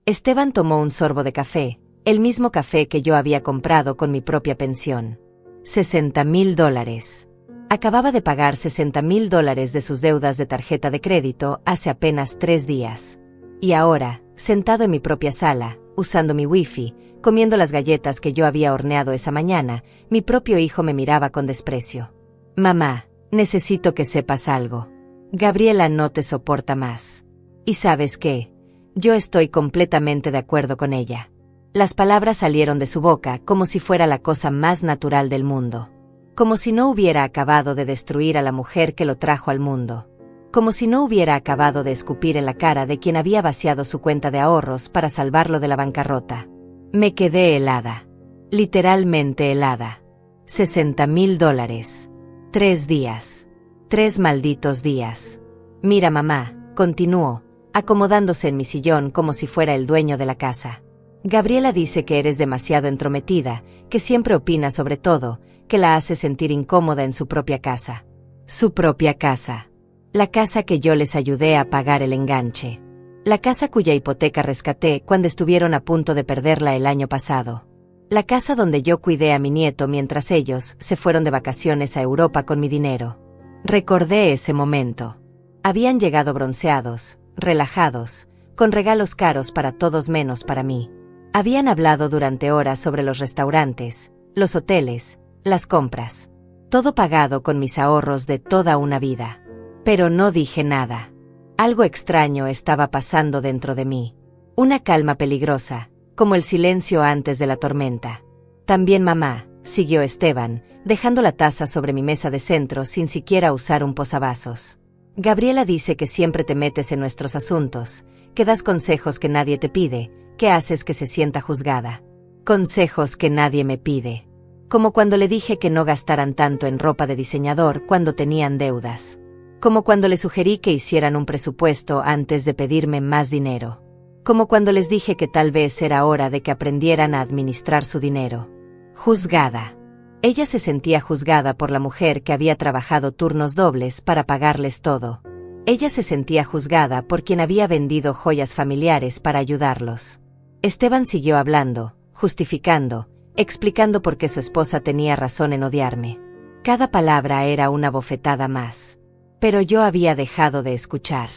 Esteban tomó un sorbo de café, el mismo café que yo había comprado con mi propia pensión. $60,000. Acababa de pagar $60,000 de sus deudas de tarjeta de crédito hace apenas 3 días. Y ahora, sentado en mi propia sala, usando mi wifi, comiendo las galletas que yo había horneado esa mañana, mi propio hijo me miraba con desprecio. Mamá, necesito que sepas algo. Gabriela no te soporta más. ¿Y sabes qué? Yo estoy completamente de acuerdo con ella. Las palabras salieron de su boca como si fuera la cosa más natural del mundo. Como si no hubiera acabado de destruir a la mujer que lo trajo al mundo. Como si no hubiera acabado de escupir en la cara de quien había vaciado su cuenta de ahorros para salvarlo de la bancarrota. Me quedé helada. Literalmente helada. $60,000. 3 días. 3 malditos días. Mira, mamá, continuó, acomodándose en mi sillón como si fuera el dueño de la casa. Gabriela dice que eres demasiado entrometida, que siempre opinas sobre todo, que la hace sentir incómoda en su propia casa. Su propia casa. La casa que yo les ayudé a pagar el enganche. La casa cuya hipoteca rescaté cuando estuvieron a punto de perderla el año pasado. La casa donde yo cuidé a mi nieto mientras ellos se fueron de vacaciones a Europa con mi dinero. Recordé ese momento. Habían llegado bronceados, relajados, con regalos caros para todos menos para mí. Habían hablado durante horas sobre los restaurantes, los hoteles, las compras. Todo pagado con mis ahorros de toda una vida. Pero no dije nada. Algo extraño estaba pasando dentro de mí. Una calma peligrosa, como el silencio antes de la tormenta. También mamá, siguió Esteban, dejando la taza sobre mi mesa de centro sin siquiera usar un posavasos. Gabriela dice que siempre te metes en nuestros asuntos, que das consejos que nadie te pide, que haces que se sienta juzgada. Consejos que nadie me pide. Como cuando le dije que no gastaran tanto en ropa de diseñador cuando tenían deudas. Como cuando le sugerí que hicieran un presupuesto antes de pedirme más dinero. Como cuando les dije que tal vez era hora de que aprendieran a administrar su dinero. Juzgada. Ella se sentía juzgada por la mujer que había trabajado turnos dobles para pagarles todo. Ella se sentía juzgada por quien había vendido joyas familiares para ayudarlos. Esteban siguió hablando, justificando, explicando por qué su esposa tenía razón en odiarme. Cada palabra era una bofetada más. Pero yo había dejado de escuchar.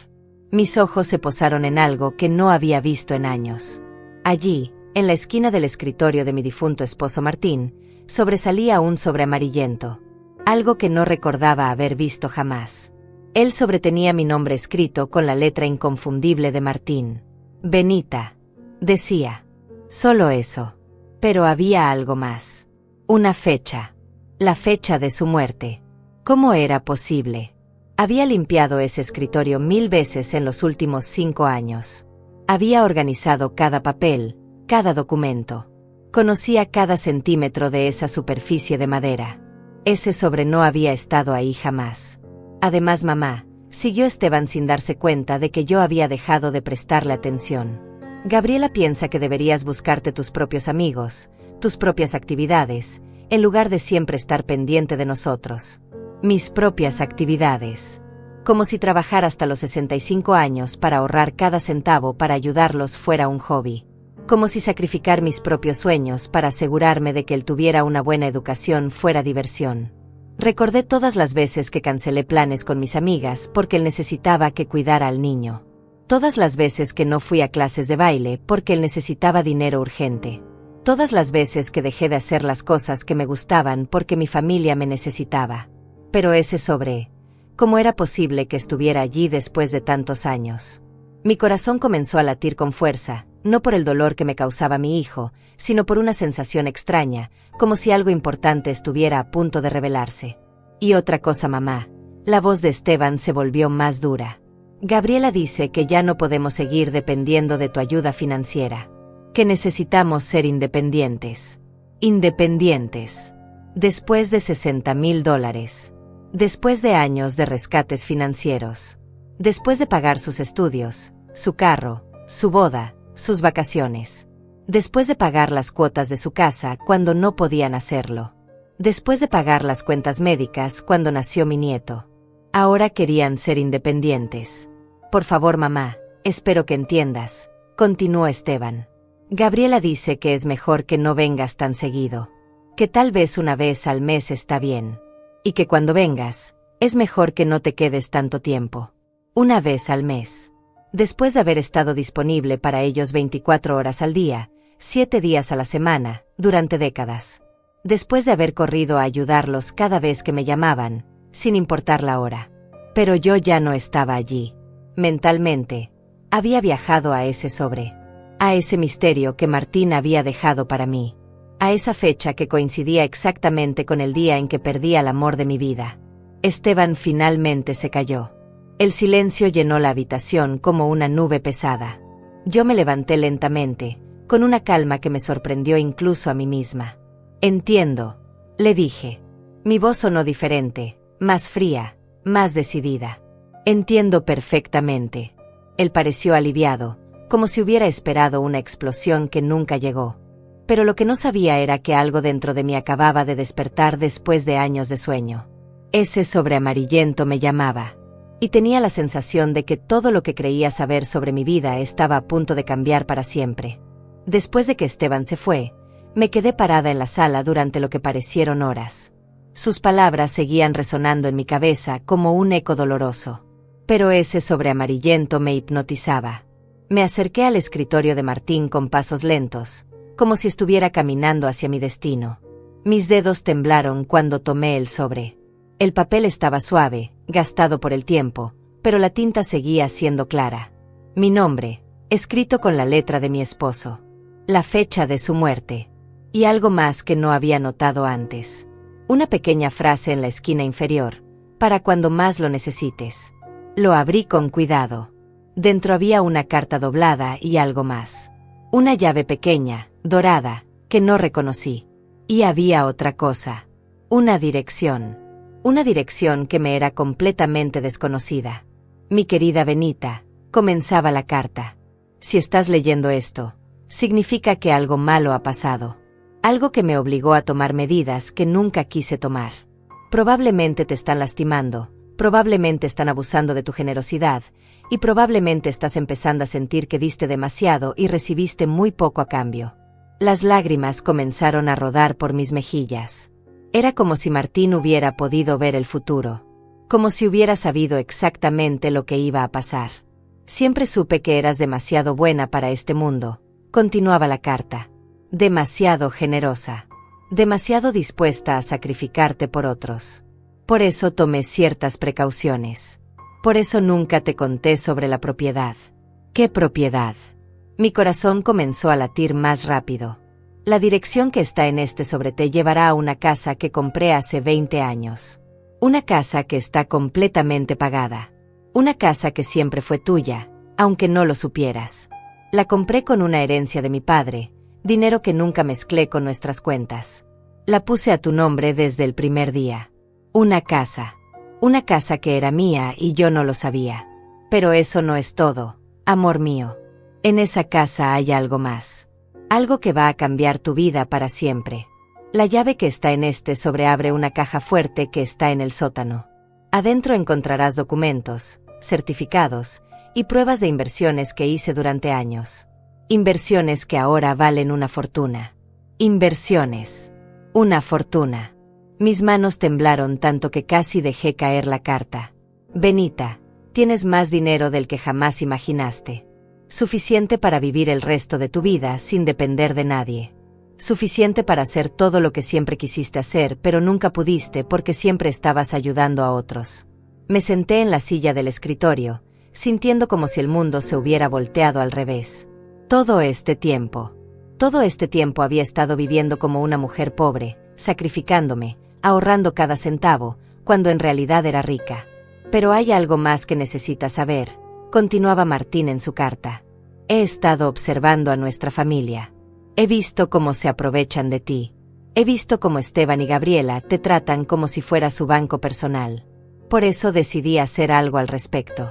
Mis ojos se posaron en algo que no había visto en años. Allí, en la esquina del escritorio de mi difunto esposo Martín, sobresalía un sobre amarillento. Algo que no recordaba haber visto jamás. El sobre tenía mi nombre escrito con la letra inconfundible de Martín. Benita. Decía. Solo eso. Pero había algo más. Una fecha. La fecha de su muerte. ¿Cómo era posible? Había limpiado ese escritorio 1000 veces en los últimos 5 años. Había organizado cada papel, cada documento. Conocía cada centímetro de esa superficie de madera. Ese sobre no había estado ahí jamás. Además, mamá, siguió Esteban sin darse cuenta de que yo había dejado de prestarle atención. Gabriela piensa que deberías buscarte tus propios amigos, tus propias actividades, en lugar de siempre estar pendiente de nosotros. Mis propias actividades. Como si trabajar hasta los 65 años para ahorrar cada centavo para ayudarlos fuera un hobby. Como si sacrificar mis propios sueños para asegurarme de que él tuviera una buena educación fuera diversión. Recordé todas las veces que cancelé planes con mis amigas porque él necesitaba que cuidara al niño. Todas las veces que no fui a clases de baile porque él necesitaba dinero urgente. Todas las veces que dejé de hacer las cosas que me gustaban porque mi familia me necesitaba. Pero ese sobre, ¿cómo era posible que estuviera allí después de tantos años? Mi corazón comenzó a latir con fuerza, no por el dolor que me causaba mi hijo, sino por una sensación extraña, como si algo importante estuviera a punto de revelarse. Y otra cosa, mamá, la voz de Esteban se volvió más dura. Gabriela dice que ya no podemos seguir dependiendo de tu ayuda financiera. Que necesitamos ser independientes. Independientes. Después de $60,000. Después de años de rescates financieros. Después de pagar sus estudios, su carro, su boda, sus vacaciones. Después de pagar las cuotas de su casa cuando no podían hacerlo. Después de pagar las cuentas médicas cuando nació mi nieto. Ahora querían ser independientes. Por favor, mamá, espero que entiendas, continuó Esteban. Gabriela dice que es mejor que no vengas tan seguido, que tal vez una vez al mes está bien, y que cuando vengas, es mejor que no te quedes tanto tiempo. Una vez al mes. Después de haber estado disponible para ellos 24 horas al día, 7 días a la semana, durante décadas. Después de haber corrido a ayudarlos cada vez que me llamaban, sin importar la hora. Pero yo ya no estaba allí. Mentalmente, había viajado a ese sobre. A ese misterio que Martín había dejado para mí. A esa fecha que coincidía exactamente con el día en que perdí al amor de mi vida. Esteban finalmente se calló. El silencio llenó la habitación como una nube pesada. Yo me levanté lentamente, con una calma que me sorprendió incluso a mí misma. Entiendo, le dije. Mi voz sonó diferente, más fría, más decidida. Entiendo perfectamente. Él pareció aliviado, como si hubiera esperado una explosión que nunca llegó. Pero lo que no sabía era que algo dentro de mí acababa de despertar después de años de sueño. Ese sobre amarillento me llamaba. Y tenía la sensación de que todo lo que creía saber sobre mi vida estaba a punto de cambiar para siempre. Después de que Esteban se fue, me quedé parada en la sala durante lo que parecieron horas. Sus palabras seguían resonando en mi cabeza como un eco doloroso. Pero ese sobre amarillento me hipnotizaba. Me acerqué al escritorio de Martín con pasos lentos, como si estuviera caminando hacia mi destino. Mis dedos temblaron cuando tomé el sobre. El papel estaba suave, gastado por el tiempo, pero la tinta seguía siendo clara. Mi nombre, escrito con la letra de mi esposo. La fecha de su muerte. Y algo más que no había notado antes. Una pequeña frase en la esquina inferior, para cuando más lo necesites. Lo abrí con cuidado. Dentro había una carta doblada y algo más. Una llave pequeña, dorada, que no reconocí. Y había otra cosa. Una dirección. Una dirección que me era completamente desconocida. Mi querida Benita, comenzaba la carta. Si estás leyendo esto, significa que algo malo ha pasado. Algo que me obligó a tomar medidas que nunca quise tomar. Probablemente te están lastimando, probablemente están abusando de tu generosidad, y probablemente estás empezando a sentir que diste demasiado y recibiste muy poco a cambio. Las lágrimas comenzaron a rodar por mis mejillas. Era como si Martín hubiera podido ver el futuro. Como si hubiera sabido exactamente lo que iba a pasar. Siempre supe que eras demasiado buena para este mundo, continuaba la carta. Demasiado generosa. Demasiado dispuesta a sacrificarte por otros. Por eso tomé ciertas precauciones. Por eso nunca te conté sobre la propiedad. ¿Qué propiedad? Mi corazón comenzó a latir más rápido. La dirección que está en este sobre te llevará a una casa que compré hace 20 años. Una casa que está completamente pagada. Una casa que siempre fue tuya, aunque no lo supieras. La compré con una herencia de mi padre, dinero que nunca mezclé con nuestras cuentas. La puse a tu nombre desde el primer día. Una casa que era mía y yo no lo sabía. Pero eso no es todo, amor mío. En esa casa hay algo más. Algo que va a cambiar tu vida para siempre. La llave que está en este sobre abre una caja fuerte que está en el sótano. Adentro encontrarás documentos, certificados y pruebas de inversiones que hice durante años. Inversiones que ahora valen una fortuna. Inversiones. Una fortuna. Mis manos temblaron tanto que casi dejé caer la carta. Benita, tienes más dinero del que jamás imaginaste. Suficiente para vivir el resto de tu vida sin depender de nadie. Suficiente para hacer todo lo que siempre quisiste hacer, pero nunca pudiste porque siempre estabas ayudando a otros. Me senté en la silla del escritorio, sintiendo como si el mundo se hubiera volteado al revés. Todo este tiempo había estado viviendo como una mujer pobre, sacrificándome, ahorrando cada centavo, cuando en realidad era rica. Pero hay algo más que necesitas saber, continuaba Martín en su carta. He estado observando a nuestra familia. He visto cómo se aprovechan de ti. He visto cómo Esteban y Gabriela te tratan como si fuera su banco personal. Por eso decidí hacer algo al respecto.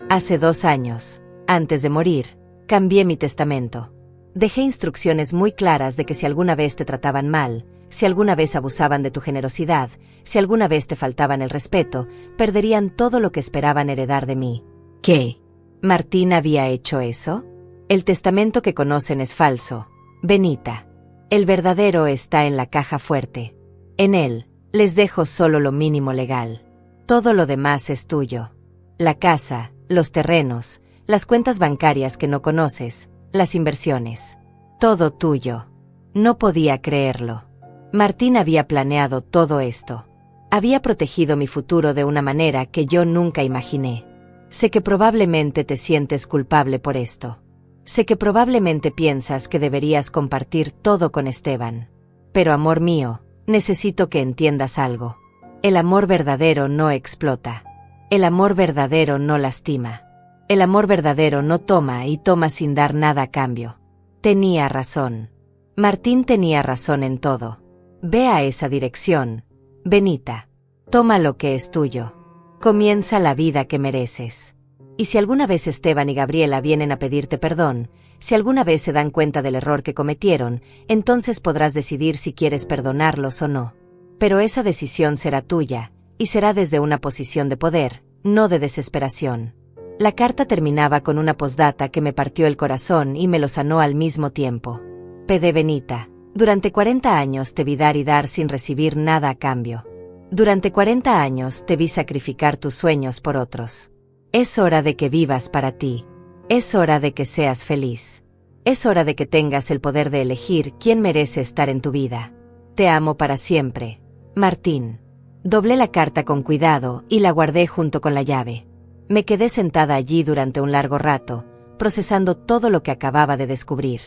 Hace 2 años, antes de morir, cambié mi testamento. Dejé instrucciones muy claras de que si alguna vez te trataban mal, si alguna vez abusaban de tu generosidad, si alguna vez te faltaban el respeto, perderían todo lo que esperaban heredar de mí. ¿Qué? ¿Martín había hecho eso? El testamento que conocen es falso, Benita. El verdadero está en la caja fuerte. En él, les dejo solo lo mínimo legal. Todo lo demás es tuyo. La casa, los terrenos, las cuentas bancarias que no conoces, las inversiones. Todo tuyo. No podía creerlo. Martín había planeado todo esto. Había protegido mi futuro de una manera que yo nunca imaginé. Sé que probablemente te sientes culpable por esto. Sé que probablemente piensas que deberías compartir todo con Esteban. Pero amor mío, necesito que entiendas algo. El amor verdadero no explota. El amor verdadero no lastima. El amor verdadero no toma y toma sin dar nada a cambio. Tenía razón. Martín tenía razón en todo. Ve a esa dirección, Benita. Toma lo que es tuyo. Comienza la vida que mereces. Y si alguna vez Esteban y Gabriela vienen a pedirte perdón, si alguna vez se dan cuenta del error que cometieron, entonces podrás decidir si quieres perdonarlos o no. Pero esa decisión será tuya, y será desde una posición de poder, no de desesperación. La carta terminaba con una postdata que me partió el corazón y me lo sanó al mismo tiempo. PD Benita, durante 40 años te vi dar y dar sin recibir nada a cambio. Durante 40 años te vi sacrificar tus sueños por otros. Es hora de que vivas para ti. Es hora de que seas feliz. Es hora de que tengas el poder de elegir quién merece estar en tu vida. Te amo para siempre, Martín. Doblé la carta con cuidado y la guardé junto con la llave. Me quedé sentada allí durante un largo rato, procesando todo lo que acababa de descubrir.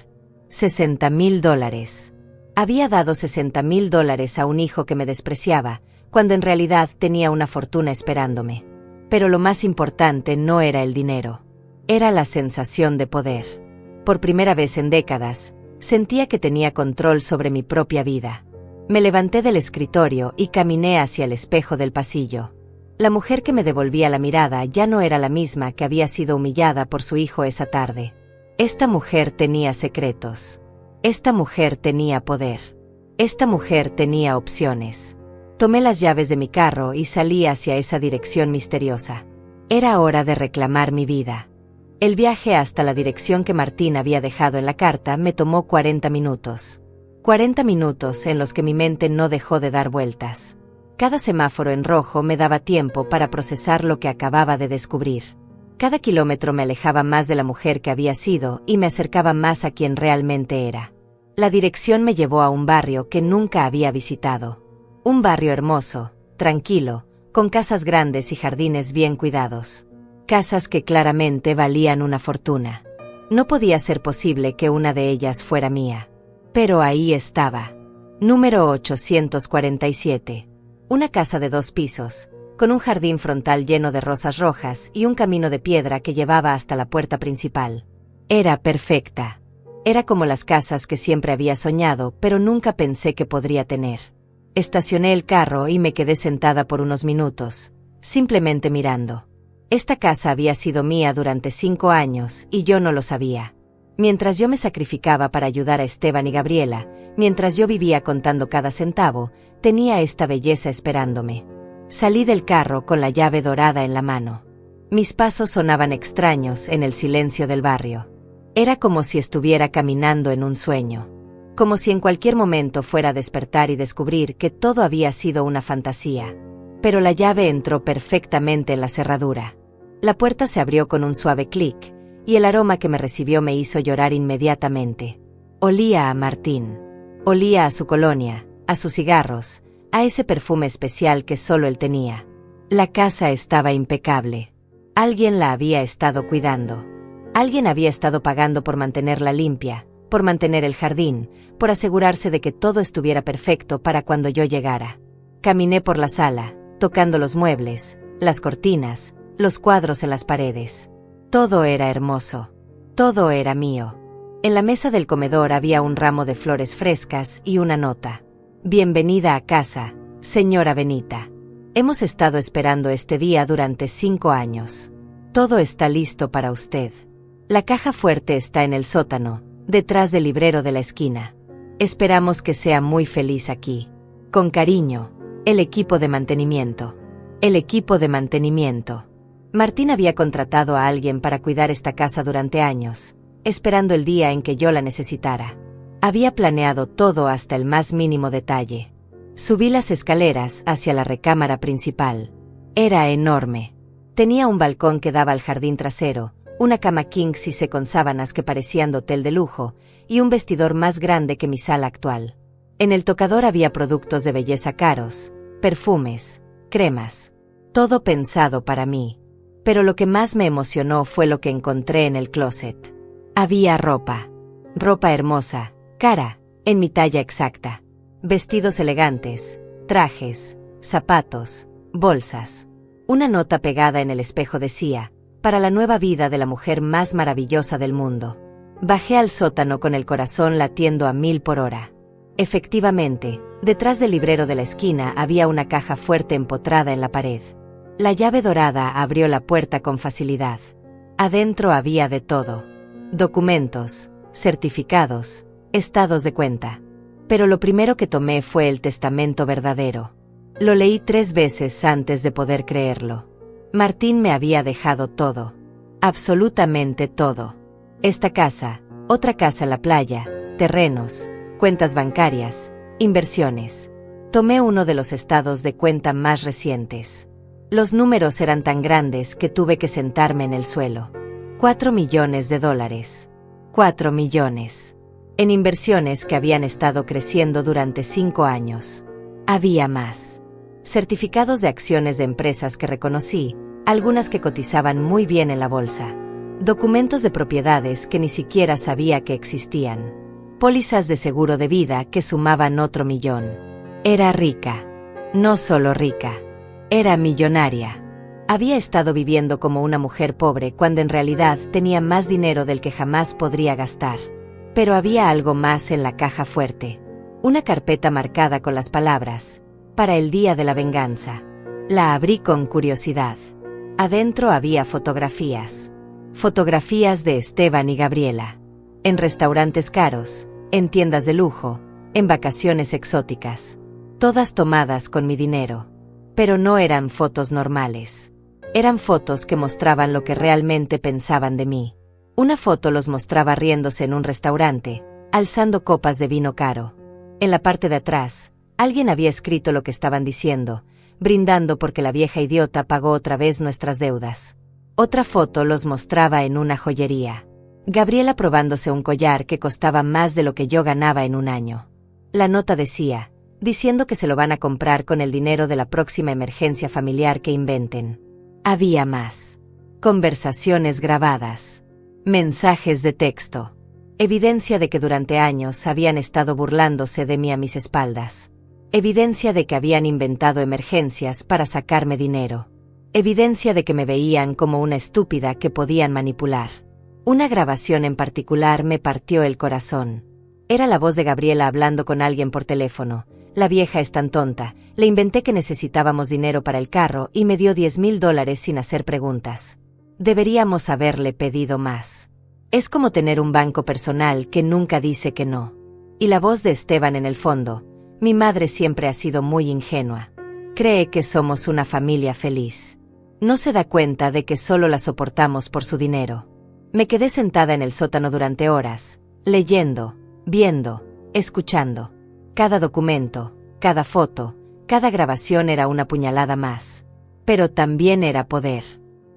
$60,000. Había dado $60,000 a un hijo que me despreciaba, cuando en realidad tenía una fortuna esperándome. Pero lo más importante no era el dinero. Era la sensación de poder. Por primera vez en décadas, sentía que tenía control sobre mi propia vida. Me levanté del escritorio y caminé hacia el espejo del pasillo. La mujer que me devolvía la mirada ya no era la misma que había sido humillada por su hijo esa tarde. Esta mujer tenía secretos. Esta mujer tenía poder. Esta mujer tenía opciones. Tomé las llaves de mi carro y salí hacia esa dirección misteriosa. Era hora de reclamar mi vida. El viaje hasta la dirección que Martín había dejado en la carta me tomó 40 minutos. 40 minutos en los que mi mente no dejó de dar vueltas. Cada semáforo en rojo me daba tiempo para procesar lo que acababa de descubrir. Cada kilómetro me alejaba más de la mujer que había sido y me acercaba más a quien realmente era. La dirección me llevó a un barrio que nunca había visitado. Un barrio hermoso, tranquilo, con casas grandes y jardines bien cuidados. Casas que claramente valían una fortuna. No podía ser posible que una de ellas fuera mía. Pero ahí estaba. Número 847. Una casa de 2 pisos, con un jardín frontal lleno de rosas rojas y un camino de piedra que llevaba hasta la puerta principal. Era perfecta. Era como las casas que siempre había soñado, pero nunca pensé que podría tener. Estacioné el carro y me quedé sentada por unos minutos, simplemente mirando. Esta casa había sido mía durante 5 años y yo no lo sabía. Mientras yo me sacrificaba para ayudar a Esteban y Gabriela, mientras yo vivía contando cada centavo, tenía esta belleza esperándome. Salí del carro con la llave dorada en la mano. Mis pasos sonaban extraños en el silencio del barrio. Era como si estuviera caminando en un sueño. Como si en cualquier momento fuera a despertar y descubrir que todo había sido una fantasía. Pero la llave entró perfectamente en la cerradura. La puerta se abrió con un suave clic, y el aroma que me recibió me hizo llorar inmediatamente. Olía a Martín. Olía a su colonia, a sus cigarros, a ese perfume especial que solo él tenía. La casa estaba impecable. Alguien la había estado cuidando. Alguien había estado pagando por mantenerla limpia, por mantener el jardín, por asegurarse de que todo estuviera perfecto para cuando yo llegara. Caminé por la sala, tocando los muebles, las cortinas, los cuadros en las paredes. Todo era hermoso. Todo era mío. En la mesa del comedor había un ramo de flores frescas y una nota. Bienvenida a casa, señora Benita. Hemos estado esperando este día durante 5 años. Todo está listo para usted. La caja fuerte está en el sótano, detrás del librero de la esquina. Esperamos que sea muy feliz aquí. Con cariño, el equipo de mantenimiento. El equipo de mantenimiento. Martín había contratado a alguien para cuidar esta casa durante años, esperando el día en que yo la necesitara. Había planeado todo hasta el más mínimo detalle. Subí las escaleras hacia la recámara principal. Era enorme. Tenía un balcón que daba al jardín trasero, una cama king size con sábanas que parecían de hotel de lujo, y un vestidor más grande que mi sala actual. En el tocador había productos de belleza caros, perfumes, cremas. Todo pensado para mí. Pero lo que más me emocionó fue lo que encontré en el closet. Había ropa. Ropa hermosa, cara, en mi talla exacta. Vestidos elegantes, trajes, zapatos, bolsas. Una nota pegada en el espejo decía: para la nueva vida de la mujer más maravillosa del mundo. Bajé al sótano con el corazón latiendo a 1000 por hora. Efectivamente, detrás del librero de la esquina había una caja fuerte empotrada en la pared. La llave dorada abrió la puerta con facilidad. Adentro había de todo. Documentos, certificados, estados de cuenta. Pero lo primero que tomé fue el testamento verdadero. Lo leí 3 veces antes de poder creerlo. Martín me había dejado todo. Absolutamente todo. Esta casa, otra casa en la playa, terrenos, cuentas bancarias, inversiones. Tomé uno de los estados de cuenta más recientes. Los números eran tan grandes que tuve que sentarme en el suelo. $4 millones. 4 millones. En inversiones que habían estado creciendo durante 5 años. Había más. Certificados de acciones de empresas que reconocí, algunas que cotizaban muy bien en la bolsa. Documentos de propiedades que ni siquiera sabía que existían. Pólizas de seguro de vida que sumaban otro millón. Era rica. No solo rica. Era millonaria. Había estado viviendo como una mujer pobre cuando en realidad tenía más dinero del que jamás podría gastar. Pero había algo más en la caja fuerte. Una carpeta marcada con las palabras: para el día de la venganza. La abrí con curiosidad. Adentro había fotografías. Fotografías de Esteban y Gabriela. En restaurantes caros, en tiendas de lujo, en vacaciones exóticas. Todas tomadas con mi dinero. Pero no eran fotos normales. Eran fotos que mostraban lo que realmente pensaban de mí. Una foto los mostraba riéndose en un restaurante, alzando copas de vino caro. En la parte de atrás, alguien había escrito lo que estaban diciendo, brindando porque la vieja idiota pagó otra vez nuestras deudas. Otra foto los mostraba en una joyería. Gabriela probándose un collar que costaba más de lo que yo ganaba en un año. La nota decía, diciendo que se lo van a comprar con el dinero de la próxima emergencia familiar que inventen. Había más. Conversaciones grabadas. Mensajes de texto. Evidencia de que durante años habían estado burlándose de mí a mis espaldas. Evidencia de que habían inventado emergencias para sacarme dinero. Evidencia de que me veían como una estúpida que podían manipular. Una grabación en particular me partió el corazón. Era la voz de Gabriela hablando con alguien por teléfono. La vieja es tan tonta, le inventé que necesitábamos dinero para el carro y me dio $10,000 sin hacer preguntas. Deberíamos haberle pedido más. Es como tener un banco personal que nunca dice que no. Y la voz de Esteban en el fondo: mi madre siempre ha sido muy ingenua. Cree que somos una familia feliz. No se da cuenta de que solo la soportamos por su dinero. Me quedé sentada en el sótano durante horas, leyendo, viendo, escuchando. Cada documento, cada foto, cada grabación era una puñalada más. Pero también era poder.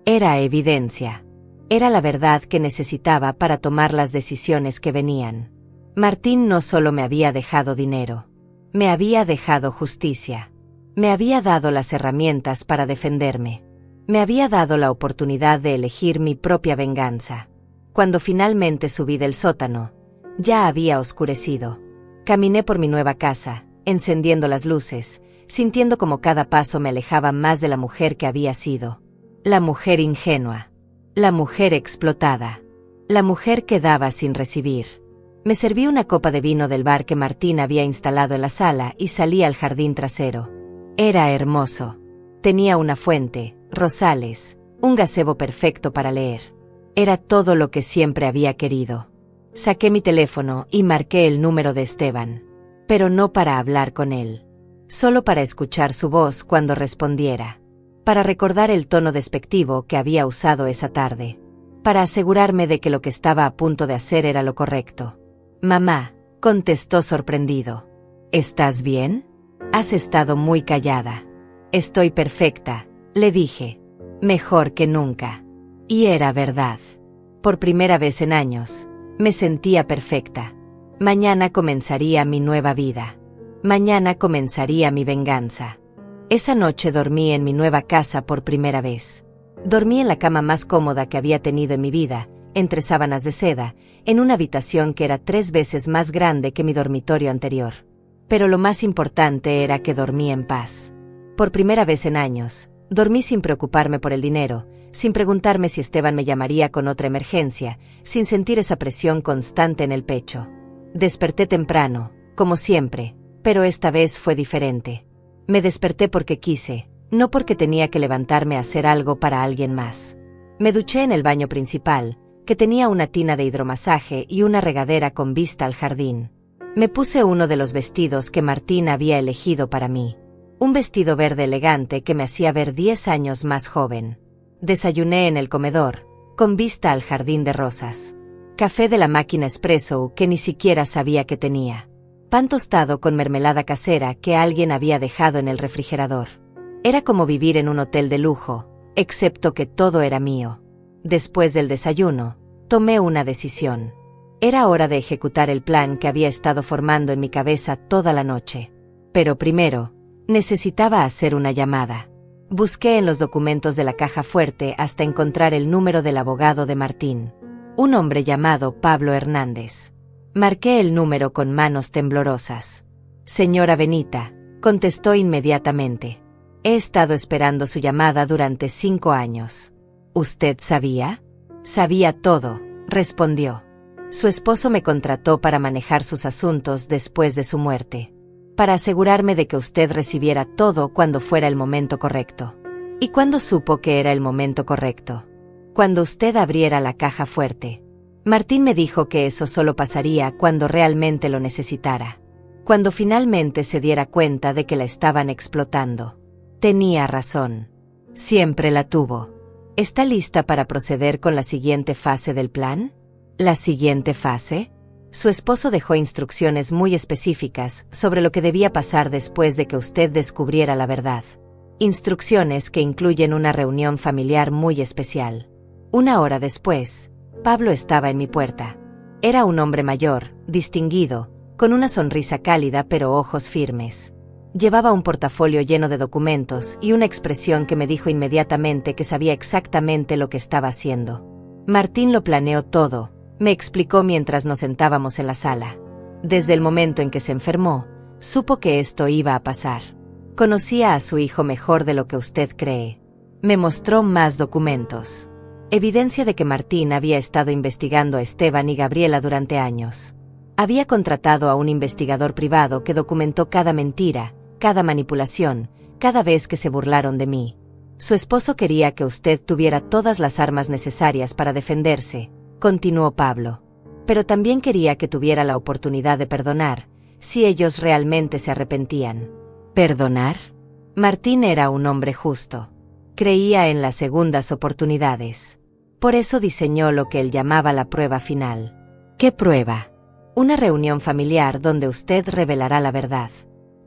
Era evidencia. Era la verdad que necesitaba para tomar las decisiones que venían. Martín no solo me había dejado dinero. Me había dejado justicia. Me había dado las herramientas para defenderme. Me había dado la oportunidad de elegir mi propia venganza. Cuando finalmente subí del sótano, ya había oscurecido. Caminé por mi nueva casa, encendiendo las luces, sintiendo como cada paso me alejaba más de la mujer que había sido. La mujer ingenua. La mujer explotada. La mujer que daba sin recibir. Me serví una copa de vino del bar que Martín había instalado en la sala y salí al jardín trasero. Era hermoso. Tenía una fuente, rosales, un gazebo perfecto para leer. Era todo lo que siempre había querido. Saqué mi teléfono y marqué el número de Esteban. Pero no para hablar con él. Solo para escuchar su voz cuando respondiera. Para recordar el tono despectivo que había usado esa tarde. para asegurarme de que lo que estaba a punto de hacer era lo correcto. Mamá, contestó sorprendido. ¿Estás bien? Has estado muy callada. Estoy perfecta, le dije. Mejor que nunca. Y era verdad. Por primera vez en años, me sentía perfecta. Mañana comenzaría mi nueva vida. Mañana comenzaría mi venganza. Esa noche dormí en mi nueva casa por primera vez. Dormí en la cama más cómoda que había tenido en mi vida, entre sábanas de seda, en una habitación que era 3 veces más grande que mi dormitorio anterior. Pero lo más importante era que dormí en paz. Por primera vez en años, dormí sin preocuparme por el dinero, sin preguntarme si Esteban me llamaría con otra emergencia, sin sentir esa presión constante en el pecho. Desperté temprano, como siempre, pero esta vez fue diferente. Me desperté porque quise, no porque tenía que levantarme a hacer algo para alguien más. Me duché en el baño principal, que tenía una tina de hidromasaje y una regadera con vista al jardín. Me puse uno de los vestidos que Martín había elegido para mí. Un vestido verde elegante que me hacía ver 10 años más joven. Desayuné en el comedor, con vista al jardín de rosas. Café de la máquina espresso que ni siquiera sabía que tenía. Pan tostado con mermelada casera que alguien había dejado en el refrigerador. Era como vivir en un hotel de lujo, excepto que todo era mío. Después del desayuno, tomé una decisión. Era hora de ejecutar el plan que había estado formando en mi cabeza toda la noche. Pero primero, necesitaba hacer una llamada. Busqué en los documentos de la caja fuerte hasta encontrar el número del abogado de Martín. Un hombre llamado Pablo Hernández. Marqué el número con manos temblorosas. Señora Benita, contestó inmediatamente. He estado esperando su llamada durante 5 años. ¿Usted sabía? Sabía todo, respondió. Su esposo me contrató para manejar sus asuntos después de su muerte. Para asegurarme de que usted recibiera todo cuando fuera el momento correcto. ¿Y cuándo supo que era el momento correcto? Cuando usted abriera la caja fuerte. Martín me dijo que eso solo pasaría cuando realmente lo necesitara. Cuando finalmente se diera cuenta de que la estaban explotando. Tenía razón. Siempre la tuvo. ¿Está lista para proceder con la siguiente fase del plan? ¿La siguiente fase? Su esposo dejó instrucciones muy específicas sobre lo que debía pasar después de que usted descubriera la verdad. Instrucciones que incluyen una reunión familiar muy especial. 1 hora después, Pablo estaba en mi puerta. Era un hombre mayor, distinguido, con una sonrisa cálida pero ojos firmes. Llevaba un portafolio lleno de documentos y una expresión que me dijo inmediatamente que sabía exactamente lo que estaba haciendo. Martín lo planeó todo, me explicó mientras nos sentábamos en la sala. Desde el momento en que se enfermó, supo que esto iba a pasar. Conocía a su hijo mejor de lo que usted cree. Me mostró más documentos. Evidencia de que Martín había estado investigando a Esteban y Gabriela durante años. Había contratado a un investigador privado que documentó cada mentira, cada manipulación, cada vez que se burlaron de mí. Su esposo quería que usted tuviera todas las armas necesarias para defenderse, continuó Pablo. Pero también quería que tuviera la oportunidad de perdonar, si ellos realmente se arrepentían. ¿Perdonar? Martín era un hombre justo. Creía en las segundas oportunidades. Por eso diseñó lo que él llamaba la prueba final. ¿Qué prueba? Una reunión familiar donde usted revelará la verdad.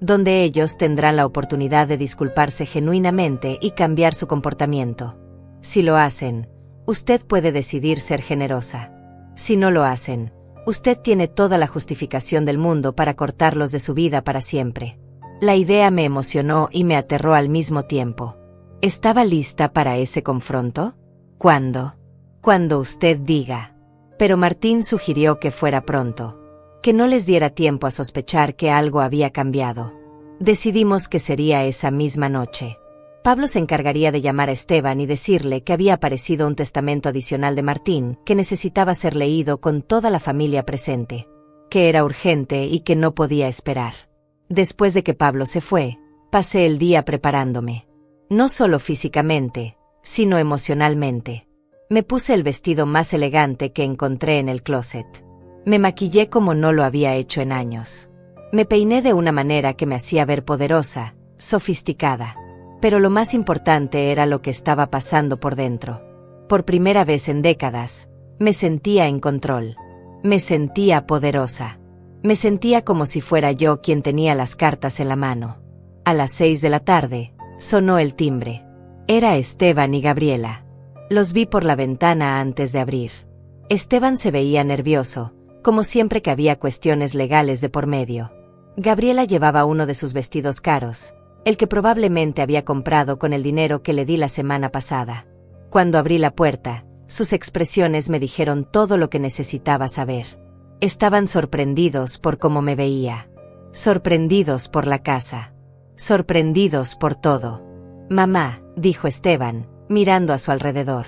Donde ellos tendrán la oportunidad de disculparse genuinamente y cambiar su comportamiento. Si lo hacen, usted puede decidir ser generosa. Si no lo hacen, usted tiene toda la justificación del mundo para cortarlos de su vida para siempre. La idea me emocionó y me aterró al mismo tiempo. ¿Estaba lista para ese confronto? ¿Cuándo? Cuando usted diga. Pero Martín sugirió que fuera pronto. Que no les diera tiempo a sospechar que algo había cambiado. Decidimos que sería esa misma noche. Pablo se encargaría de llamar a Esteban y decirle que había aparecido un testamento adicional de Martín que necesitaba ser leído con toda la familia presente. Que era urgente y que no podía esperar. Después de que Pablo se fue, pasé el día preparándome. No solo físicamente, sino emocionalmente. Me puse el vestido más elegante que encontré en el closet. Me maquillé como no lo había hecho en años. Me peiné de una manera que me hacía ver poderosa, sofisticada. Pero lo más importante era lo que estaba pasando por dentro. Por primera vez en décadas, me sentía en control. Me sentía poderosa. Me sentía como si fuera yo quien tenía las cartas en la mano. A las 6 de la tarde, sonó el timbre. Era Esteban y Gabriela. Los vi por la ventana antes de abrir. Esteban se veía nervioso, como siempre que había cuestiones legales de por medio. Gabriela llevaba uno de sus vestidos caros, el que probablemente había comprado con el dinero que le di la semana pasada. Cuando abrí la puerta, sus expresiones me dijeron todo lo que necesitaba saber. Estaban sorprendidos por cómo me veía. Sorprendidos por la casa. Sorprendidos por todo. «Mamá», dijo Esteban, mirando a su alrededor.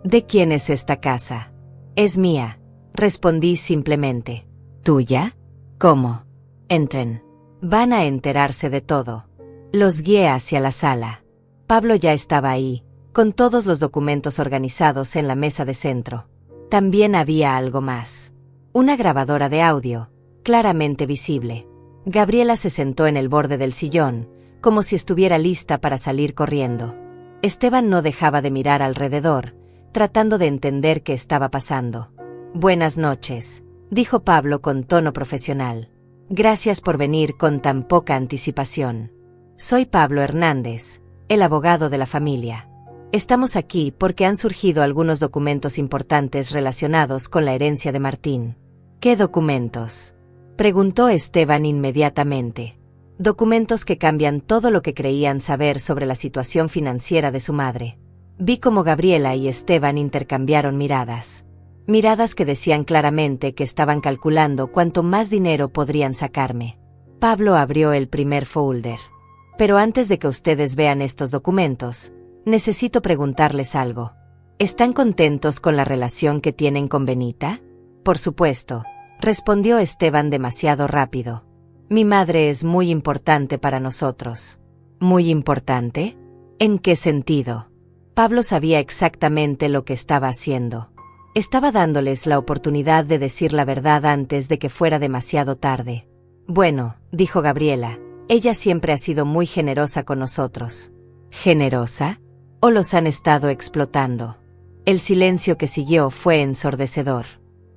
«¿De quién es esta casa?» «Es mía», respondí simplemente. «¿Tuya? ¿Cómo?» «Entren. Van a enterarse de todo». Los guié hacia la sala. Pablo ya estaba ahí, con todos los documentos organizados en la mesa de centro. También había algo más. Una grabadora de audio, claramente visible. Gabriela se sentó en el borde del sillón, como si estuviera lista para salir corriendo. Esteban no dejaba de mirar alrededor, tratando de entender qué estaba pasando. «Buenas noches», dijo Pablo con tono profesional. «Gracias por venir con tan poca anticipación. Soy Pablo Hernández, el abogado de la familia. Estamos aquí porque han surgido algunos documentos importantes relacionados con la herencia de Martín». «¿Qué documentos?», preguntó Esteban inmediatamente. «Documentos que cambian todo lo que creían saber sobre la situación financiera de su madre». Vi cómo Gabriela y Esteban intercambiaron miradas. Miradas que decían claramente que estaban calculando cuánto más dinero podrían sacarme. Pablo abrió el primer folder. «Pero antes de que ustedes vean estos documentos, necesito preguntarles algo. ¿Están contentos con la relación que tienen con Benita?» «Por supuesto», respondió Esteban demasiado rápido. «Mi madre es muy importante para nosotros». «¿Muy importante? ¿En qué sentido?» Pablo sabía exactamente lo que estaba haciendo. Estaba dándoles la oportunidad de decir la verdad antes de que fuera demasiado tarde. «Bueno», dijo Gabriela, «ella siempre ha sido muy generosa con nosotros». «¿Generosa? ¿O los han estado explotando?» El silencio que siguió fue ensordecedor.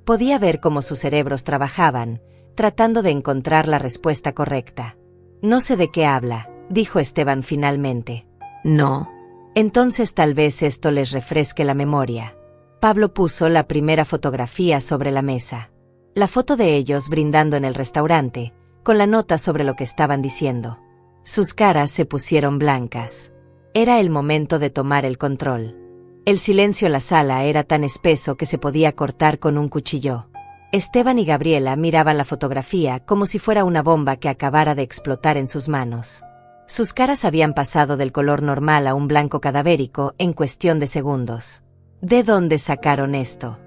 Podía ver cómo sus cerebros trabajaban, tratando de encontrar la respuesta correcta. «No sé de qué habla», dijo Esteban finalmente. «¿No? Entonces tal vez esto les refresque la memoria». Pablo puso la primera fotografía sobre la mesa. La foto de ellos brindando en el restaurante, con la nota sobre lo que estaban diciendo. Sus caras se pusieron blancas. Era el momento de tomar el control. El silencio en la sala era tan espeso que se podía cortar con un cuchillo. Esteban y Gabriela miraban la fotografía como si fuera una bomba que acabara de explotar en sus manos. Sus caras habían pasado del color normal a un blanco cadavérico en cuestión de segundos. «¿De dónde sacaron esto?»,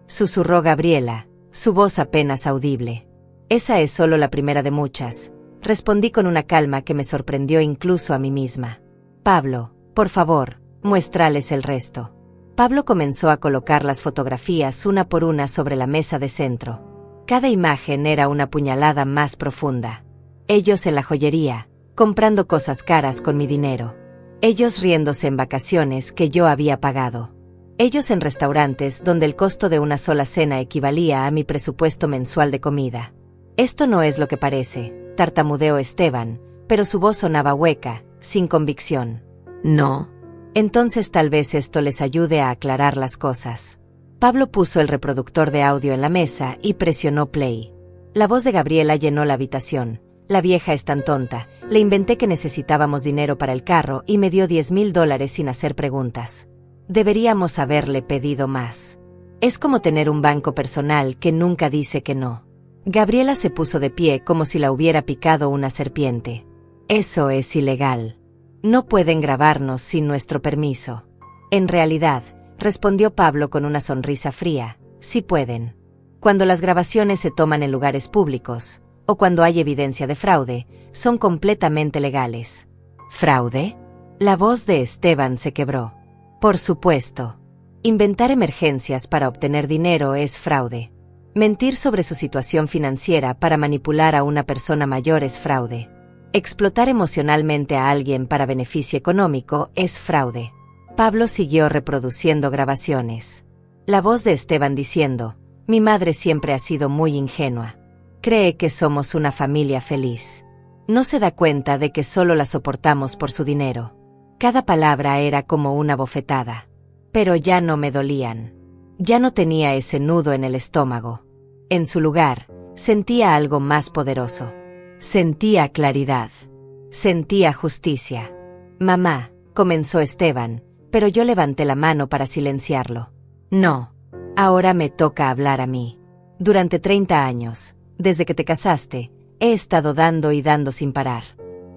susurró Gabriela, su voz apenas audible. «Esa es solo la primera de muchas», respondí con una calma que me sorprendió incluso a mí misma. «Pablo, por favor, muéstrales el resto». Pablo comenzó a colocar las fotografías una por una sobre la mesa de centro. Cada imagen era una puñalada más profunda. Ellos en la joyería, comprando cosas caras con mi dinero. Ellos riéndose en vacaciones que yo había pagado. Ellos en restaurantes donde el costo de una sola cena equivalía a mi presupuesto mensual de comida. «Esto no es lo que parece», tartamudeó Esteban, pero su voz sonaba hueca, sin convicción. «¿No? Entonces tal vez esto les ayude a aclarar las cosas». Pablo puso el reproductor de audio en la mesa y presionó play. La voz de Gabriela llenó la habitación. «La vieja es tan tonta, le inventé que necesitábamos dinero para el carro y me dio $10,000 sin hacer preguntas. Deberíamos haberle pedido más. Es como tener un banco personal que nunca dice que no». Gabriela se puso de pie como si la hubiera picado una serpiente. «Eso es ilegal. No pueden grabarnos sin nuestro permiso». «En realidad», respondió Pablo con una sonrisa fría, «sí pueden. Cuando las grabaciones se toman en lugares públicos, o cuando hay evidencia de fraude, son completamente legales». «¿Fraude?». La voz de Esteban se quebró. «Por supuesto. Inventar emergencias para obtener dinero es fraude. Mentir sobre su situación financiera para manipular a una persona mayor es fraude. Explotar emocionalmente a alguien para beneficio económico es fraude». Pablo siguió reproduciendo grabaciones. La voz de Esteban diciendo: mi madre siempre ha sido muy ingenua. Cree que somos una familia feliz. No se da cuenta de que solo la soportamos por su dinero. Cada palabra era como una bofetada. Pero ya no me dolían. Ya no tenía ese nudo en el estómago. En su lugar, sentía algo más poderoso. Sentía claridad. Sentía justicia. Mamá, comenzó Esteban, pero yo levanté la mano para silenciarlo. No. Ahora me toca hablar a mí. Durante 30 años, desde que te casaste, he estado dando y dando sin parar.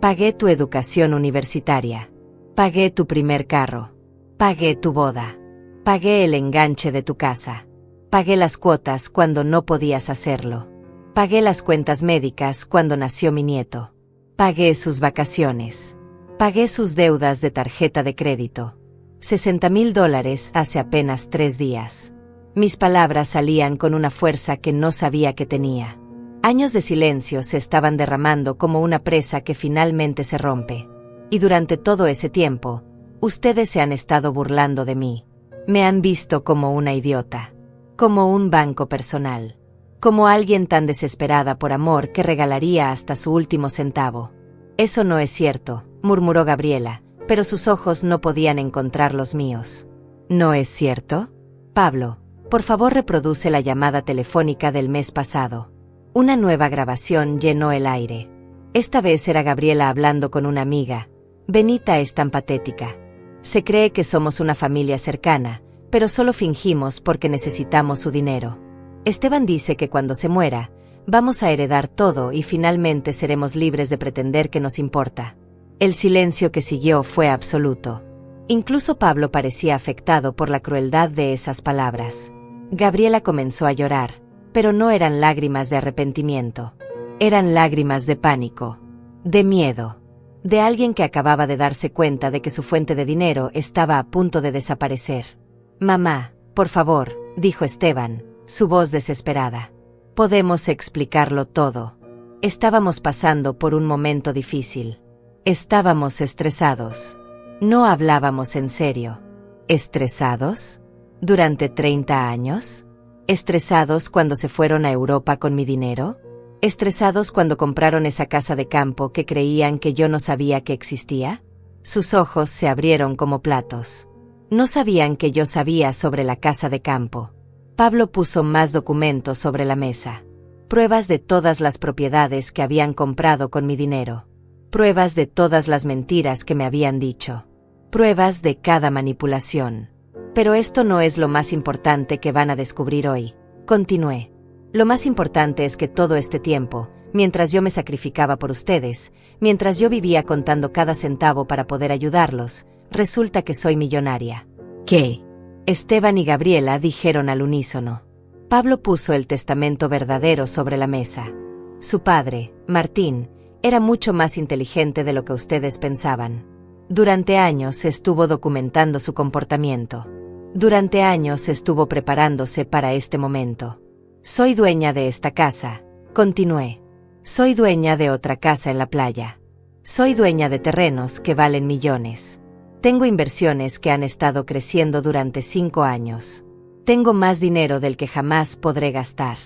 Pagué tu educación universitaria. Pagué tu primer carro. Pagué tu boda. Pagué el enganche de tu casa. Pagué las cuotas cuando no podías hacerlo. Pagué las cuentas médicas cuando nació mi nieto. Pagué sus vacaciones. Pagué sus deudas de tarjeta de crédito. $60,000 hace apenas 3 días. Mis palabras salían con una fuerza que no sabía que tenía. Años de silencio se estaban derramando como una presa que finalmente se rompe. Y durante todo ese tiempo, ustedes se han estado burlando de mí. Me han visto como una idiota. Como un banco personal. Como alguien tan desesperada por amor que regalaría hasta su último centavo. Eso no es cierto, murmuró Gabriela, pero sus ojos no podían encontrar los míos. ¿No es cierto? Pablo, por favor reproduce la llamada telefónica del mes pasado. Una nueva grabación llenó el aire. Esta vez era Gabriela hablando con una amiga. Benita es tan patética. Se cree que somos una familia cercana, pero solo fingimos porque necesitamos su dinero. Esteban dice que cuando se muera, vamos a heredar todo y finalmente seremos libres de pretender que nos importa. El silencio que siguió fue absoluto. Incluso Pablo parecía afectado por la crueldad de esas palabras. Gabriela comenzó a llorar, pero no eran lágrimas de arrepentimiento. Eran lágrimas de pánico, de miedo, de alguien que acababa de darse cuenta de que su fuente de dinero estaba a punto de desaparecer. Mamá, por favor, dijo Esteban, su voz desesperada. Podemos explicarlo todo. Estábamos pasando por un momento difícil. Estábamos estresados. No hablábamos en serio. ¿Estresados? ¿Durante 30 años? ¿Estresados cuando se fueron a Europa con mi dinero? ¿Estresados cuando compraron esa casa de campo que creían que yo no sabía que existía? Sus ojos se abrieron como platos. No sabían que yo sabía sobre la casa de campo. Pablo puso más documentos sobre la mesa. Pruebas de todas las propiedades que habían comprado con mi dinero. Pruebas de todas las mentiras que me habían dicho. Pruebas de cada manipulación. Pero esto no es lo más importante que van a descubrir hoy. Continué. Lo más importante es que todo este tiempo, mientras yo me sacrificaba por ustedes, mientras yo vivía contando cada centavo para poder ayudarlos, resulta que soy millonaria. ¿Qué? Esteban y Gabriela dijeron al unísono. Pablo puso el testamento verdadero sobre la mesa. Su padre, Martín, era mucho más inteligente de lo que ustedes pensaban. Durante años estuvo documentando su comportamiento. Durante años estuvo preparándose para este momento. Soy dueña de esta casa, continué. Soy dueña de otra casa en la playa. Soy dueña de terrenos que valen millones. Tengo inversiones que han estado creciendo durante 5 años. Tengo más dinero del que jamás podré gastar.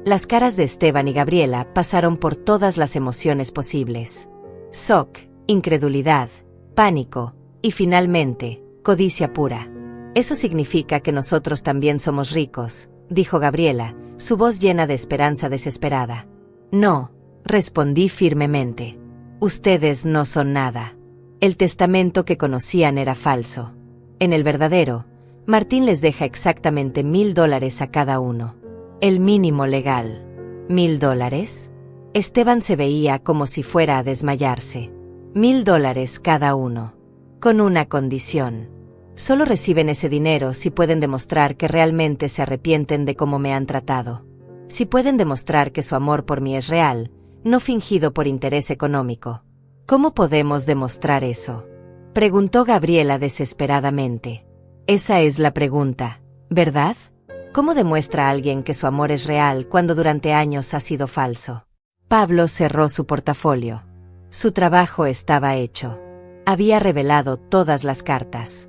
Las caras de Esteban y Gabriela pasaron por todas las emociones posibles. Shock, incredulidad, pánico, y finalmente, codicia pura. Eso significa que nosotros también somos ricos, dijo Gabriela, su voz llena de esperanza desesperada. No, respondí firmemente. Ustedes no son nada. El testamento que conocían era falso. En el verdadero, Martín les deja exactamente $1,000 a cada uno. El mínimo legal. ¿$1,000? Esteban se veía como si fuera a desmayarse. $1,000 cada uno. Con una condición. Solo reciben ese dinero si pueden demostrar que realmente se arrepienten de cómo me han tratado. Si pueden demostrar que su amor por mí es real, no fingido por interés económico. ¿Cómo podemos demostrar eso? Preguntó Gabriela desesperadamente. Esa es la pregunta, ¿verdad? ¿Cómo demuestra a alguien que su amor es real cuando durante años ha sido falso? Pablo cerró su portafolio. Su trabajo estaba hecho. Había revelado todas las cartas.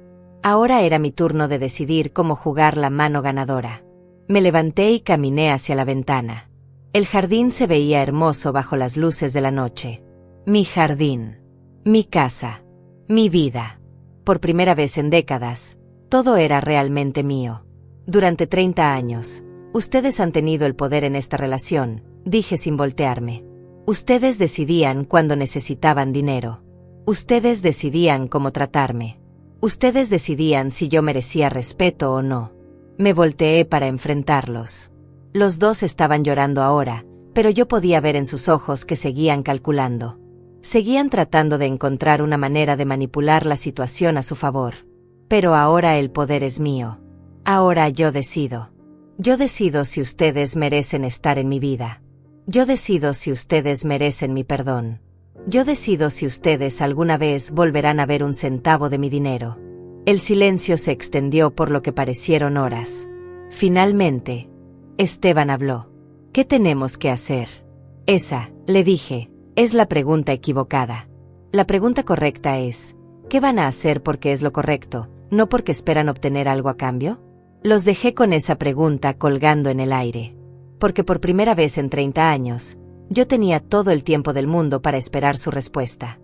Ahora era mi turno de decidir cómo jugar la mano ganadora. Me levanté y caminé hacia la ventana. El jardín se veía hermoso bajo las luces de la noche. Mi jardín. Mi casa. Mi vida. Por primera vez en décadas, todo era realmente mío. Durante 30 años, ustedes han tenido el poder en esta relación, dije sin voltearme. Ustedes decidían cuándo necesitaban dinero. Ustedes decidían cómo tratarme. Ustedes decidían si yo merecía respeto o no. Me volteé para enfrentarlos. Los dos estaban llorando ahora, pero yo podía ver en sus ojos que seguían calculando. Seguían tratando de encontrar una manera de manipular la situación a su favor. Pero ahora el poder es mío. Ahora yo decido. Yo decido si ustedes merecen estar en mi vida. Yo decido si ustedes merecen mi perdón. Yo decido si ustedes alguna vez volverán a ver un centavo de mi dinero. El silencio se extendió por lo que parecieron horas. Finalmente, Esteban habló. ¿Qué tenemos que hacer? Esa, le dije, es la pregunta equivocada. La pregunta correcta es, ¿qué van a hacer porque es lo correcto, no porque esperan obtener algo a cambio? Los dejé con esa pregunta colgando en el aire. Porque por primera vez en 30 años, yo tenía todo el tiempo del mundo para esperar su respuesta.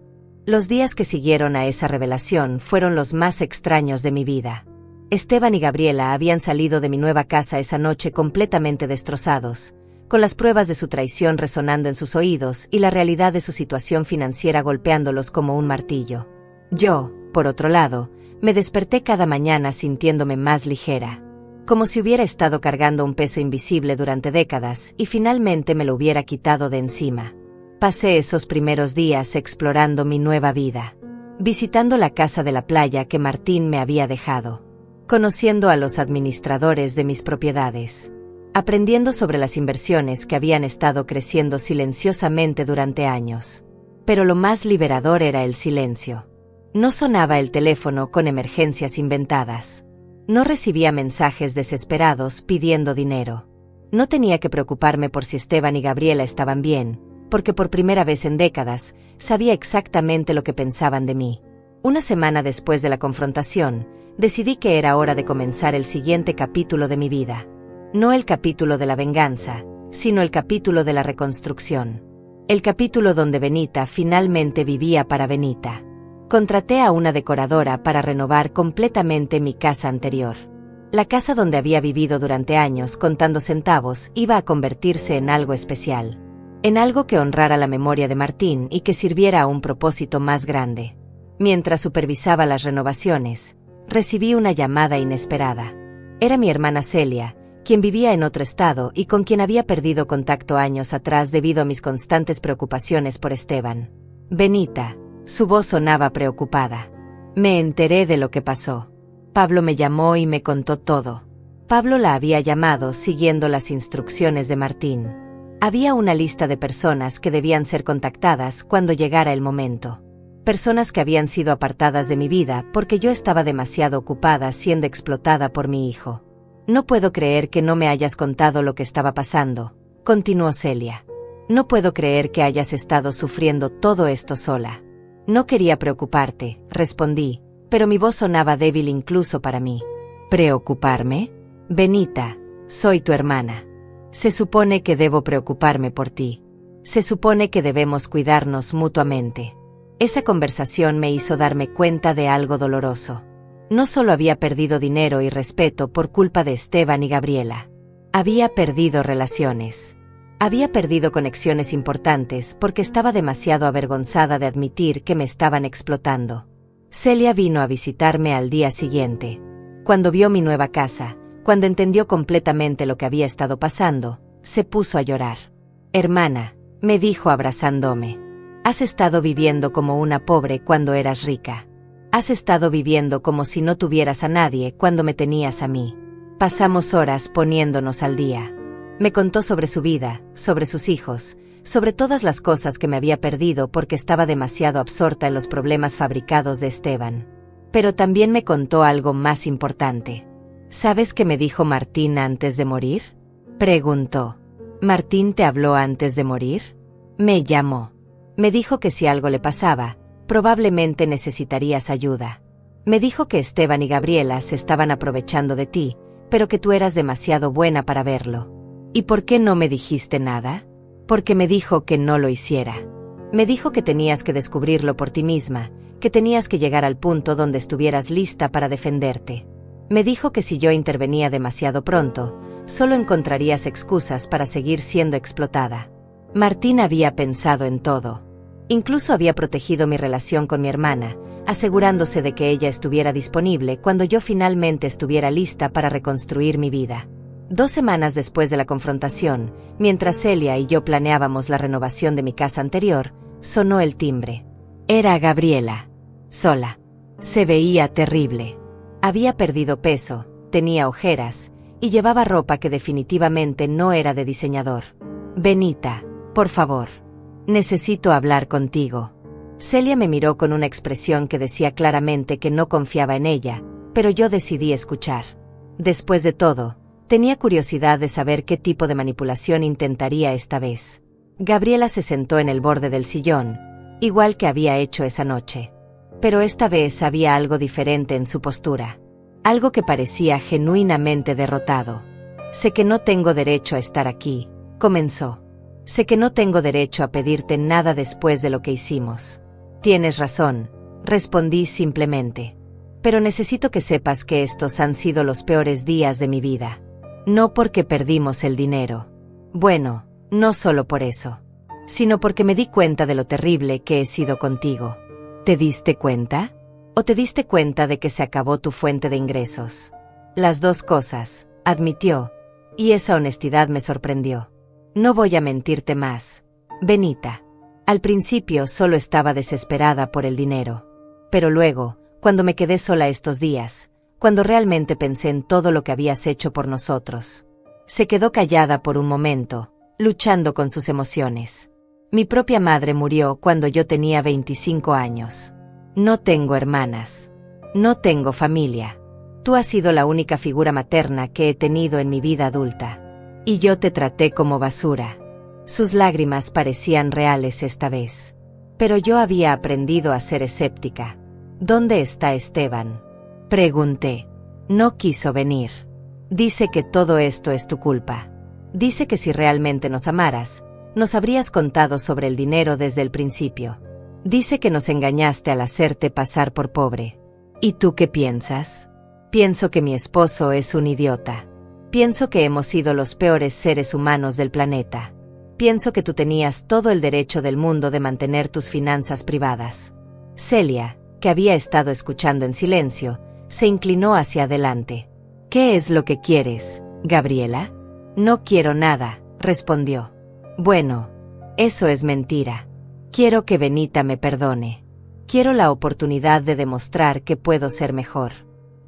Los días que siguieron a esa revelación fueron los más extraños de mi vida. Esteban y Gabriela habían salido de mi nueva casa esa noche completamente destrozados, con las pruebas de su traición resonando en sus oídos y la realidad de su situación financiera golpeándolos como un martillo. Yo, por otro lado, me desperté cada mañana sintiéndome más ligera, como si hubiera estado cargando un peso invisible durante décadas y finalmente me lo hubiera quitado de encima. Pasé esos primeros días explorando mi nueva vida, visitando la casa de la playa que Martín me había dejado, conociendo a los administradores de mis propiedades, aprendiendo sobre las inversiones que habían estado creciendo silenciosamente durante años. Pero lo más liberador era el silencio. No sonaba el teléfono con emergencias inventadas. No recibía mensajes desesperados pidiendo dinero. No tenía que preocuparme por si Esteban y Gabriela estaban bien, porque por primera vez en décadas sabía exactamente lo que pensaban de mí. Una semana después de la confrontación, decidí que era hora de comenzar el siguiente capítulo de mi vida. No el capítulo de la venganza, sino el capítulo de la reconstrucción. El capítulo donde Benita finalmente vivía para Benita. Contraté a una decoradora para renovar completamente mi casa anterior. La casa donde había vivido durante años contando centavos iba a convertirse en algo especial. En algo que honrara la memoria de Martín y que sirviera a un propósito más grande. Mientras supervisaba las renovaciones, recibí una llamada inesperada. Era mi hermana Celia, quien vivía en otro estado y con quien había perdido contacto años atrás debido a mis constantes preocupaciones por Esteban. Benita, su voz sonaba preocupada. Me enteré de lo que pasó. Pablo me llamó y me contó todo. Pablo la había llamado siguiendo las instrucciones de Martín. Había una lista de personas que debían ser contactadas cuando llegara el momento. Personas que habían sido apartadas de mi vida porque yo estaba demasiado ocupada siendo explotada por mi hijo. No puedo creer que no me hayas contado lo que estaba pasando, continuó Celia. No puedo creer que hayas estado sufriendo todo esto sola. No quería preocuparte, respondí, pero mi voz sonaba débil incluso para mí. ¿Preocuparme? Benita, soy tu hermana. Se supone que debo preocuparme por ti. Se supone que debemos cuidarnos mutuamente. Esa conversación me hizo darme cuenta de algo doloroso. No solo había perdido dinero y respeto por culpa de Esteban y Gabriela. Había perdido relaciones. Había perdido conexiones importantes porque estaba demasiado avergonzada de admitir que me estaban explotando. Celia vino a visitarme al día siguiente. Cuando vio mi nueva casa, cuando entendió completamente lo que había estado pasando, se puso a llorar. Hermana, me dijo abrazándome. Has estado viviendo como una pobre cuando eras rica. Has estado viviendo como si no tuvieras a nadie cuando me tenías a mí. Pasamos horas poniéndonos al día. Me contó sobre su vida, sobre sus hijos, sobre todas las cosas que me había perdido porque estaba demasiado absorta en los problemas fabricados de Esteban. Pero también me contó algo más importante. ¿Sabes qué me dijo Martín antes de morir? Preguntó. ¿Martín te habló antes de morir? Me llamó. Me dijo que si algo le pasaba, probablemente necesitarías ayuda. Me dijo que Esteban y Gabriela se estaban aprovechando de ti, pero que tú eras demasiado buena para verlo. ¿Y por qué no me dijiste nada? Porque me dijo que no lo hiciera. Me dijo que tenías que descubrirlo por ti misma, que tenías que llegar al punto donde estuvieras lista para defenderte. Me dijo que si yo intervenía demasiado pronto, solo encontrarías excusas para seguir siendo explotada. Martín había pensado en todo. Incluso había protegido mi relación con mi hermana, asegurándose de que ella estuviera disponible cuando yo finalmente estuviera lista para reconstruir mi vida. 2 semanas después de la confrontación, mientras Celia y yo planeábamos la renovación de mi casa anterior, sonó el timbre. Era Gabriela. Sola. Se veía terrible. Había perdido peso, tenía ojeras, y llevaba ropa que definitivamente no era de diseñador. Benita, por favor. Necesito hablar contigo. Celia me miró con una expresión que decía claramente que no confiaba en ella, pero yo decidí escuchar. Después de todo, tenía curiosidad de saber qué tipo de manipulación intentaría esta vez. Gabriela se sentó en el borde del sillón, igual que había hecho esa noche. Pero esta vez había algo diferente en su postura. Algo que parecía genuinamente derrotado. Sé que no tengo derecho a estar aquí, comenzó. Sé que no tengo derecho a pedirte nada después de lo que hicimos. Tienes razón, respondí simplemente. Pero necesito que sepas que estos han sido los peores días de mi vida. No porque perdimos el dinero. Bueno, no solo por eso. Sino porque me di cuenta de lo terrible que he sido contigo. ¿Te diste cuenta? ¿O te diste cuenta de que se acabó tu fuente de ingresos? Las dos cosas, admitió, y esa honestidad me sorprendió. No voy a mentirte más, Benita. Al principio solo estaba desesperada por el dinero. Pero luego, cuando me quedé sola estos días, cuando realmente pensé en todo lo que habías hecho por nosotros. Se quedó callada por un momento, luchando con sus emociones. Mi propia madre murió cuando yo tenía 25 años. No tengo hermanas. No tengo familia. Tú has sido la única figura materna que he tenido en mi vida adulta. Y yo te traté como basura. Sus lágrimas parecían reales esta vez. Pero yo había aprendido a ser escéptica. ¿Dónde está Esteban? Pregunté. No quiso venir. Dice que todo esto es tu culpa. Dice que si realmente nos amaras, nos habrías contado sobre el dinero desde el principio. Dice que nos engañaste al hacerte pasar por pobre. ¿Y tú qué piensas? Pienso que mi esposo es un idiota. Pienso que hemos sido los peores seres humanos del planeta. Pienso que tú tenías todo el derecho del mundo de mantener tus finanzas privadas. Celia, que había estado escuchando en silencio, se inclinó hacia adelante. ¿Qué es lo que quieres, Gabriela? No quiero nada, respondió. Bueno, eso es mentira. Quiero que Benita me perdone. Quiero la oportunidad de demostrar que puedo ser mejor.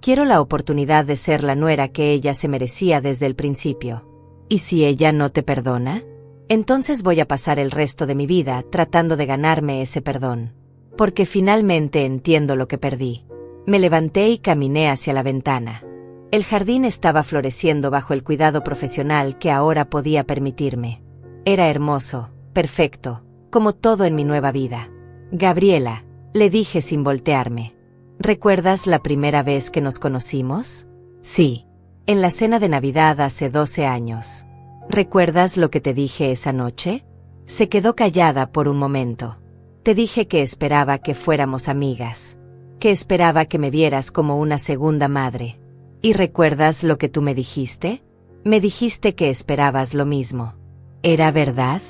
Quiero la oportunidad de ser la nuera que ella se merecía desde el principio. ¿Y si ella no te perdona? Entonces voy a pasar el resto de mi vida tratando de ganarme ese perdón. Porque finalmente entiendo lo que perdí. Me levanté y caminé hacia la ventana. El jardín estaba floreciendo bajo el cuidado profesional que ahora podía permitirme. Era hermoso, perfecto, como todo en mi nueva vida. Gabriela, le dije sin voltearme. ¿Recuerdas la primera vez que nos conocimos? Sí, en la cena de Navidad hace 12 años. ¿Recuerdas lo que te dije esa noche? Se quedó callada por un momento. Te dije que esperaba que fuéramos amigas. Que esperaba que me vieras como una segunda madre. ¿Y recuerdas lo que tú me dijiste? Me dijiste que esperabas lo mismo. ¿Era verdad?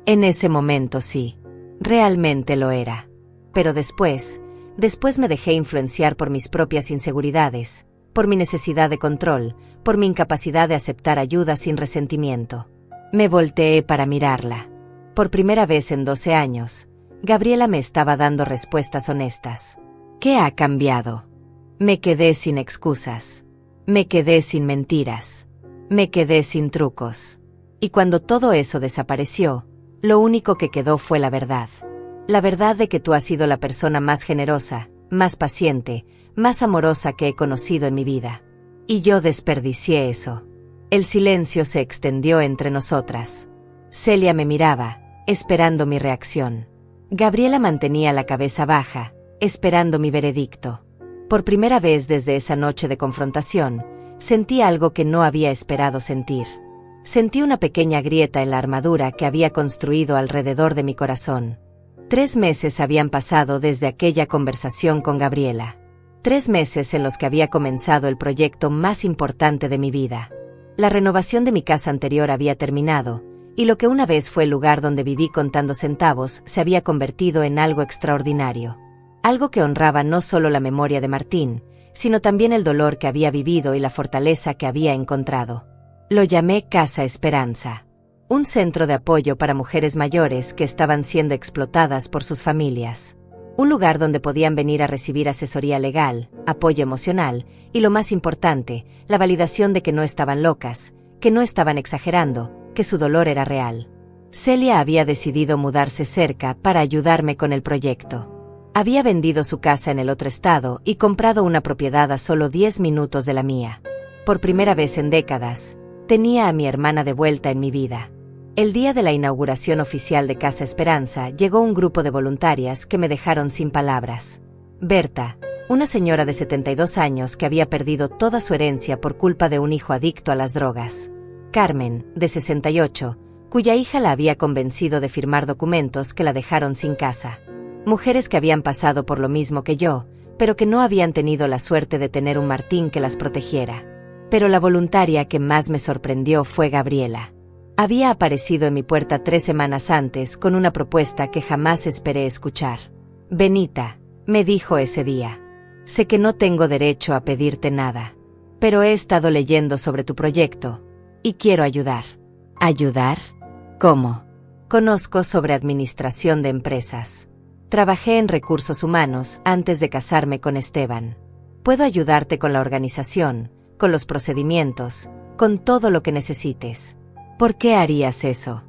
En ese momento sí. Realmente lo era. Pero después me dejé influenciar por mis propias inseguridades, por mi necesidad de control, por mi incapacidad de aceptar ayuda sin resentimiento. Me volteé para mirarla. Por primera vez en 12 años, Gabriela me estaba dando respuestas honestas. ¿Qué ha cambiado? Me quedé sin excusas. Me quedé sin mentiras. Me quedé sin trucos. Y cuando todo eso desapareció, lo único que quedó fue la verdad. La verdad de que tú has sido la persona más generosa, más paciente, más amorosa que he conocido en mi vida. Y yo desperdicié eso. El silencio se extendió entre nosotras. Celia me miraba, esperando mi reacción. Gabriela mantenía la cabeza baja, esperando mi veredicto. Por primera vez desde esa noche de confrontación, sentí algo que no había esperado sentir. Sentí una pequeña grieta en la armadura que había construido alrededor de mi corazón. 3 meses habían pasado desde aquella conversación con Gabriela. 3 meses en los que había comenzado el proyecto más importante de mi vida. La renovación de mi casa anterior había terminado, y lo que una vez fue el lugar donde viví contando centavos se había convertido en algo extraordinario. Algo que honraba no solo la memoria de Martín, sino también el dolor que había vivido y la fortaleza que había encontrado. Lo llamé Casa Esperanza. Un centro de apoyo para mujeres mayores que estaban siendo explotadas por sus familias. Un lugar donde podían venir a recibir asesoría legal, apoyo emocional y, lo más importante, la validación de que no estaban locas, que no estaban exagerando, que su dolor era real. Celia había decidido mudarse cerca para ayudarme con el proyecto. Había vendido su casa en el otro estado y comprado una propiedad a solo 10 minutos de la mía. Por primera vez en décadas, tenía a mi hermana de vuelta en mi vida. El día de la inauguración oficial de Casa Esperanza llegó un grupo de voluntarias que me dejaron sin palabras. Berta, una señora de 72 años que había perdido toda su herencia por culpa de un hijo adicto a las drogas. Carmen, de 68, cuya hija la había convencido de firmar documentos que la dejaron sin casa. Mujeres que habían pasado por lo mismo que yo, pero que no habían tenido la suerte de tener un Martín que las protegiera. Pero la voluntaria que más me sorprendió fue Gabriela. Había aparecido en mi puerta 3 semanas antes con una propuesta que jamás esperé escuchar. Benita, me dijo ese día. Sé que no tengo derecho a pedirte nada, pero he estado leyendo sobre tu proyecto y quiero ayudar. ¿Ayudar? ¿Cómo? Conozco sobre administración de empresas. Trabajé en recursos humanos antes de casarme con Esteban. Puedo ayudarte con la organización, con los procedimientos, con todo lo que necesites. ¿Por qué harías eso?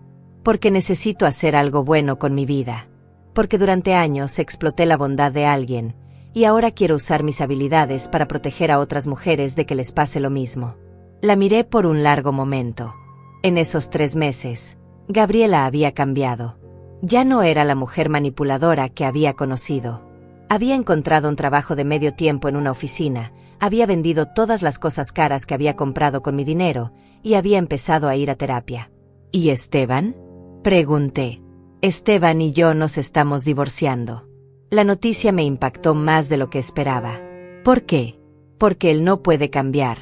Porque necesito hacer algo bueno con mi vida. Porque durante años exploté la bondad de alguien, y ahora quiero usar mis habilidades para proteger a otras mujeres de que les pase lo mismo. La miré por un largo momento. En esos 3 meses, Gabriela había cambiado. Ya no era la mujer manipuladora que había conocido. Había encontrado un trabajo de medio tiempo en una oficina, había vendido todas las cosas caras que había comprado con mi dinero, y había empezado a ir a terapia. ¿Y Esteban? Pregunté. Esteban y yo nos estamos divorciando. La noticia me impactó más de lo que esperaba. ¿Por qué? Porque él no puede cambiar.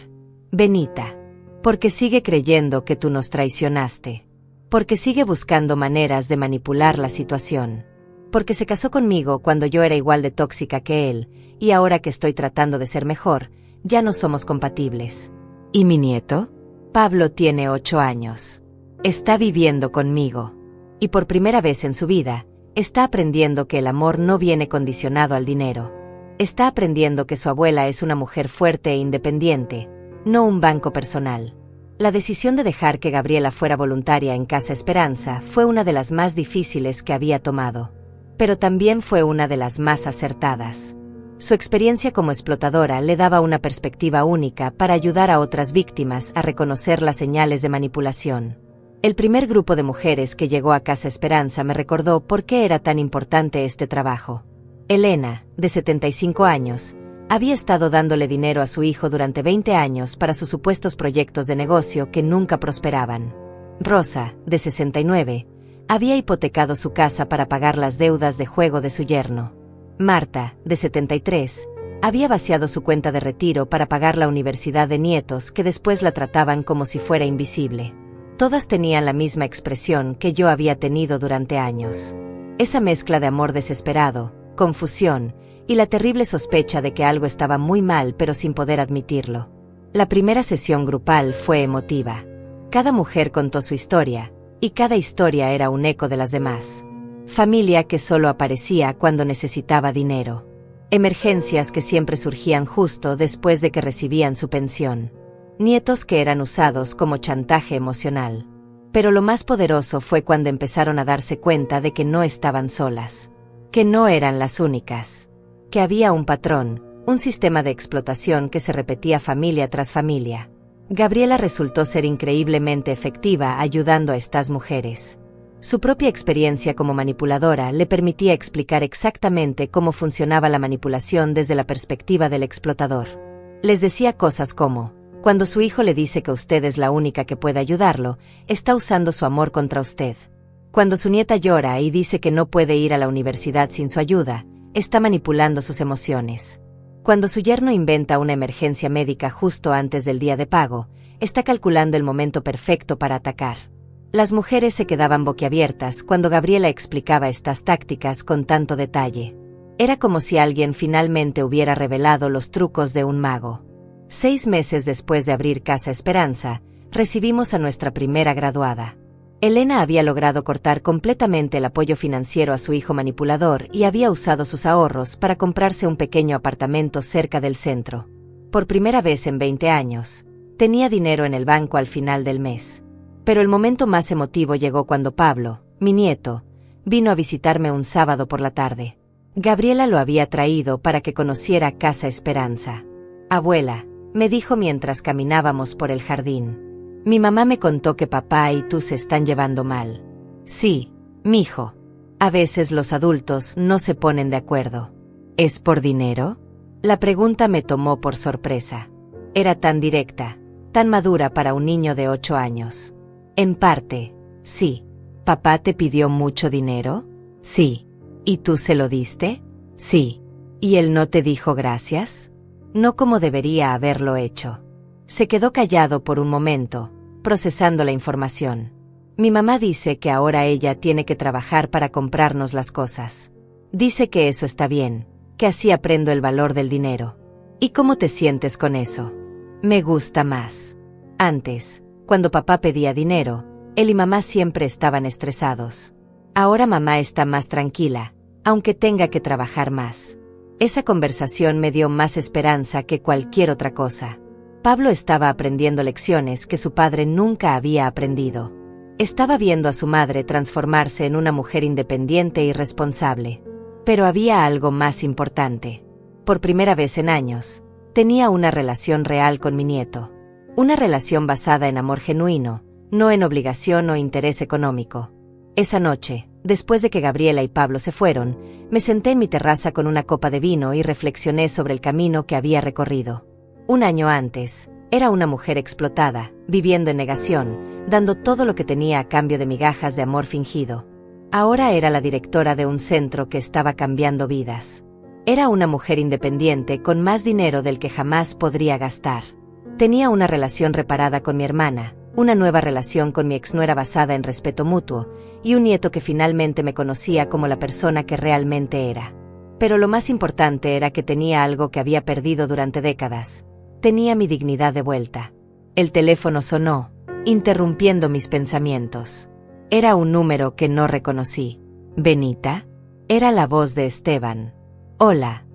Benita. Porque sigue creyendo que tú nos traicionaste. Porque sigue buscando maneras de manipular la situación. Porque se casó conmigo cuando yo era igual de tóxica que él, y ahora que estoy tratando de ser mejor, ya no somos compatibles. ¿Y mi nieto? Pablo tiene 8 años. Está viviendo conmigo. Y por primera vez en su vida, está aprendiendo que el amor no viene condicionado al dinero. Está aprendiendo que su abuela es una mujer fuerte e independiente, no un banco personal. La decisión de dejar que Gabriela fuera voluntaria en Casa Esperanza fue una de las más difíciles que había tomado. Pero también fue una de las más acertadas. Su experiencia como explotadora le daba una perspectiva única para ayudar a otras víctimas a reconocer las señales de manipulación. El primer grupo de mujeres que llegó a Casa Esperanza me recordó por qué era tan importante este trabajo. Elena, de 75 años, había estado dándole dinero a su hijo durante 20 años para sus supuestos proyectos de negocio que nunca prosperaban. Rosa, de 69, había hipotecado su casa para pagar las deudas de juego de su yerno. Marta, de 73, había vaciado su cuenta de retiro para pagar la universidad de nietos que después la trataban como si fuera invisible. Todas tenían la misma expresión que yo había tenido durante años. Esa mezcla de amor desesperado, confusión, y la terrible sospecha de que algo estaba muy mal pero sin poder admitirlo. La primera sesión grupal fue emotiva. Cada mujer contó su historia, y cada historia era un eco de las demás. Familia que solo aparecía cuando necesitaba dinero. Emergencias que siempre surgían justo después de que recibían su pensión. Nietos que eran usados como chantaje emocional. Pero lo más poderoso fue cuando empezaron a darse cuenta de que no estaban solas. Que no eran las únicas. Que había un patrón, un sistema de explotación que se repetía familia tras familia. Gabriela resultó ser increíblemente efectiva ayudando a estas mujeres. Su propia experiencia como manipuladora le permitía explicar exactamente cómo funcionaba la manipulación desde la perspectiva del explotador. Les decía cosas como: cuando su hijo le dice que usted es la única que puede ayudarlo, está usando su amor contra usted. Cuando su nieta llora y dice que no puede ir a la universidad sin su ayuda, está manipulando sus emociones. Cuando su yerno inventa una emergencia médica justo antes del día de pago, está calculando el momento perfecto para atacar. Las mujeres se quedaban boquiabiertas cuando Gabriela explicaba estas tácticas con tanto detalle. Era como si alguien finalmente hubiera revelado los trucos de un mago. 6 meses después de abrir Casa Esperanza, recibimos a nuestra primera graduada. Elena había logrado cortar completamente el apoyo financiero a su hijo manipulador y había usado sus ahorros para comprarse un pequeño apartamento cerca del centro. Por primera vez en 20 años, tenía dinero en el banco al final del mes. Pero el momento más emotivo llegó cuando Pablo, mi nieto, vino a visitarme un sábado por la tarde. Gabriela lo había traído para que conociera Casa Esperanza. «Abuela», me dijo mientras caminábamos por el jardín. «Mi mamá me contó que papá y tú se están llevando mal». «Sí, mijo. A veces los adultos no se ponen de acuerdo». «¿Es por dinero?». La pregunta me tomó por sorpresa. Era tan directa, tan madura para un niño de 8 años. «En parte, sí». «¿Papá te pidió mucho dinero?». «Sí». «¿Y tú se lo diste?». «Sí». «¿Y él no te dijo gracias?». «No como debería haberlo hecho». Se quedó callado por un momento, procesando la información. «Mi mamá dice que ahora ella tiene que trabajar para comprarnos las cosas. Dice que eso está bien, que así aprendo el valor del dinero». «¿Y cómo te sientes con eso?». «Me gusta más. Antes, cuando papá pedía dinero, él y mamá siempre estaban estresados. Ahora mamá está más tranquila, aunque tenga que trabajar más». Esa conversación me dio más esperanza que cualquier otra cosa. Pablo estaba aprendiendo lecciones que su padre nunca había aprendido. Estaba viendo a su madre transformarse en una mujer independiente y responsable. Pero había algo más importante. Por primera vez en años, tenía una relación real con mi nieto. Una relación basada en amor genuino, no en obligación o interés económico. Esa noche, después de que Gabriela y Pablo se fueron, me senté en mi terraza con una copa de vino y reflexioné sobre el camino que había recorrido. Un año antes, era una mujer explotada, viviendo en negación, dando todo lo que tenía a cambio de migajas de amor fingido. Ahora era la directora de un centro que estaba cambiando vidas. Era una mujer independiente con más dinero del que jamás podría gastar. Tenía una relación reparada con mi hermana, una nueva relación con mi exnuera basada en respeto mutuo, y un nieto que finalmente me conocía como la persona que realmente era. Pero lo más importante era que tenía algo que había perdido durante décadas. Tenía mi dignidad de vuelta. El teléfono sonó, interrumpiendo mis pensamientos. Era un número que no reconocí. «¿Benita?». Era la voz de Esteban. «Hola,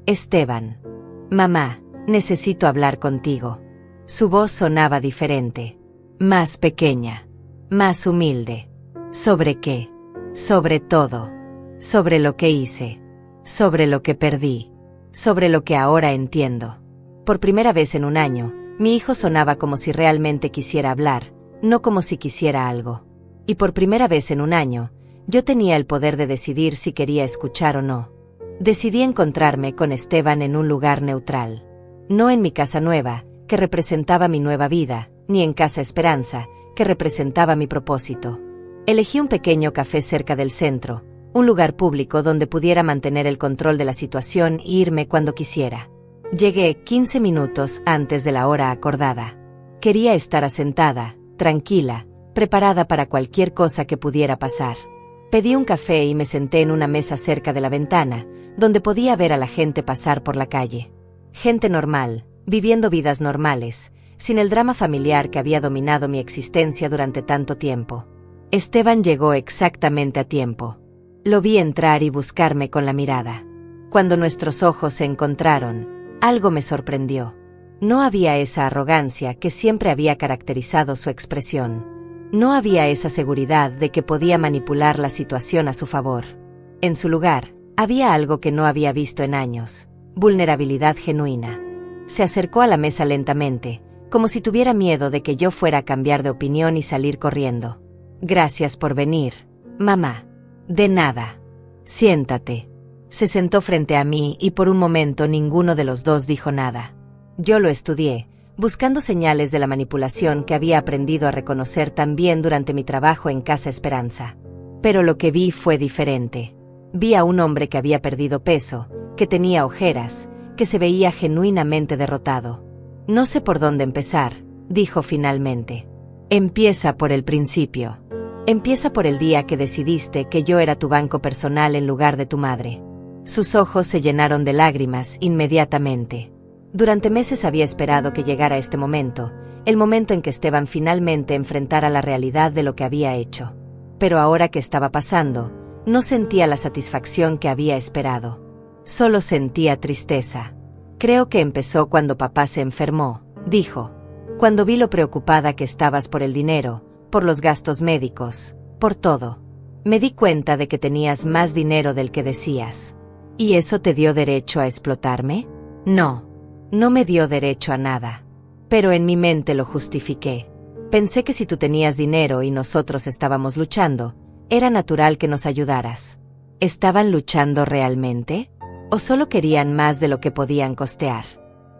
Esteban. Mamá, necesito hablar contigo». Su voz sonaba diferente. Más pequeña, más humilde. ¿Sobre qué? Sobre todo. Sobre lo que hice. Sobre lo que perdí. Sobre lo que ahora entiendo. Por primera vez en un año, mi hijo sonaba como si realmente quisiera hablar, no como si quisiera algo. Y por primera vez en un año, yo tenía el poder de decidir si quería escuchar o no. Decidí encontrarme con Esteban en un lugar neutral. No en mi casa nueva, que representaba mi nueva vida, ni en Casa Esperanza, que representaba mi propósito. Elegí un pequeño café cerca del centro, un lugar público donde pudiera mantener el control de la situación e irme cuando quisiera. Llegué 15 minutos antes de la hora acordada. Quería estar asentada, tranquila, preparada para cualquier cosa que pudiera pasar. Pedí un café y me senté en una mesa cerca de la ventana, donde podía ver a la gente pasar por la calle. Gente normal, viviendo vidas normales, sin el drama familiar que había dominado mi existencia durante tanto tiempo. Esteban llegó exactamente a tiempo. Lo vi entrar y buscarme con la mirada. Cuando nuestros ojos se encontraron, algo me sorprendió. No había esa arrogancia que siempre había caracterizado su expresión. No había esa seguridad de que podía manipular la situación a su favor. En su lugar, había algo que no había visto en años: vulnerabilidad genuina. Se acercó a la mesa lentamente, como si tuviera miedo de que yo fuera a cambiar de opinión y salir corriendo. «Gracias por venir», Mamá. De nada. Siéntate. Se sentó frente a mí y por un momento ninguno de los dos dijo nada. Yo lo estudié, buscando señales de la manipulación que había aprendido a reconocer también durante mi trabajo en Casa Esperanza. Pero lo que vi fue diferente. Vi a un hombre que había perdido peso, que tenía ojeras, que se veía genuinamente derrotado. No sé por dónde empezar, dijo finalmente. Empieza por el principio. Empieza por el día que decidiste que yo era tu banco personal en lugar de tu madre. Sus ojos se llenaron de lágrimas inmediatamente. Durante meses había esperado que llegara este momento, el momento en que Esteban finalmente enfrentara la realidad de lo que había hecho. Pero ahora que estaba pasando, no sentía la satisfacción que había esperado. Solo sentía tristeza. Creo que empezó cuando papá se enfermó, dijo. Cuando vi lo preocupada que estabas por el dinero, por los gastos médicos, por todo. Me di cuenta de que tenías más dinero del que decías. ¿Y eso te dio derecho a explotarme? No. No me dio derecho a nada. Pero en mi mente lo justifiqué. Pensé que si tú tenías dinero y nosotros estábamos luchando, era natural que nos ayudaras. ¿Estaban luchando realmente? ¿O solo querían más de lo que podían costear?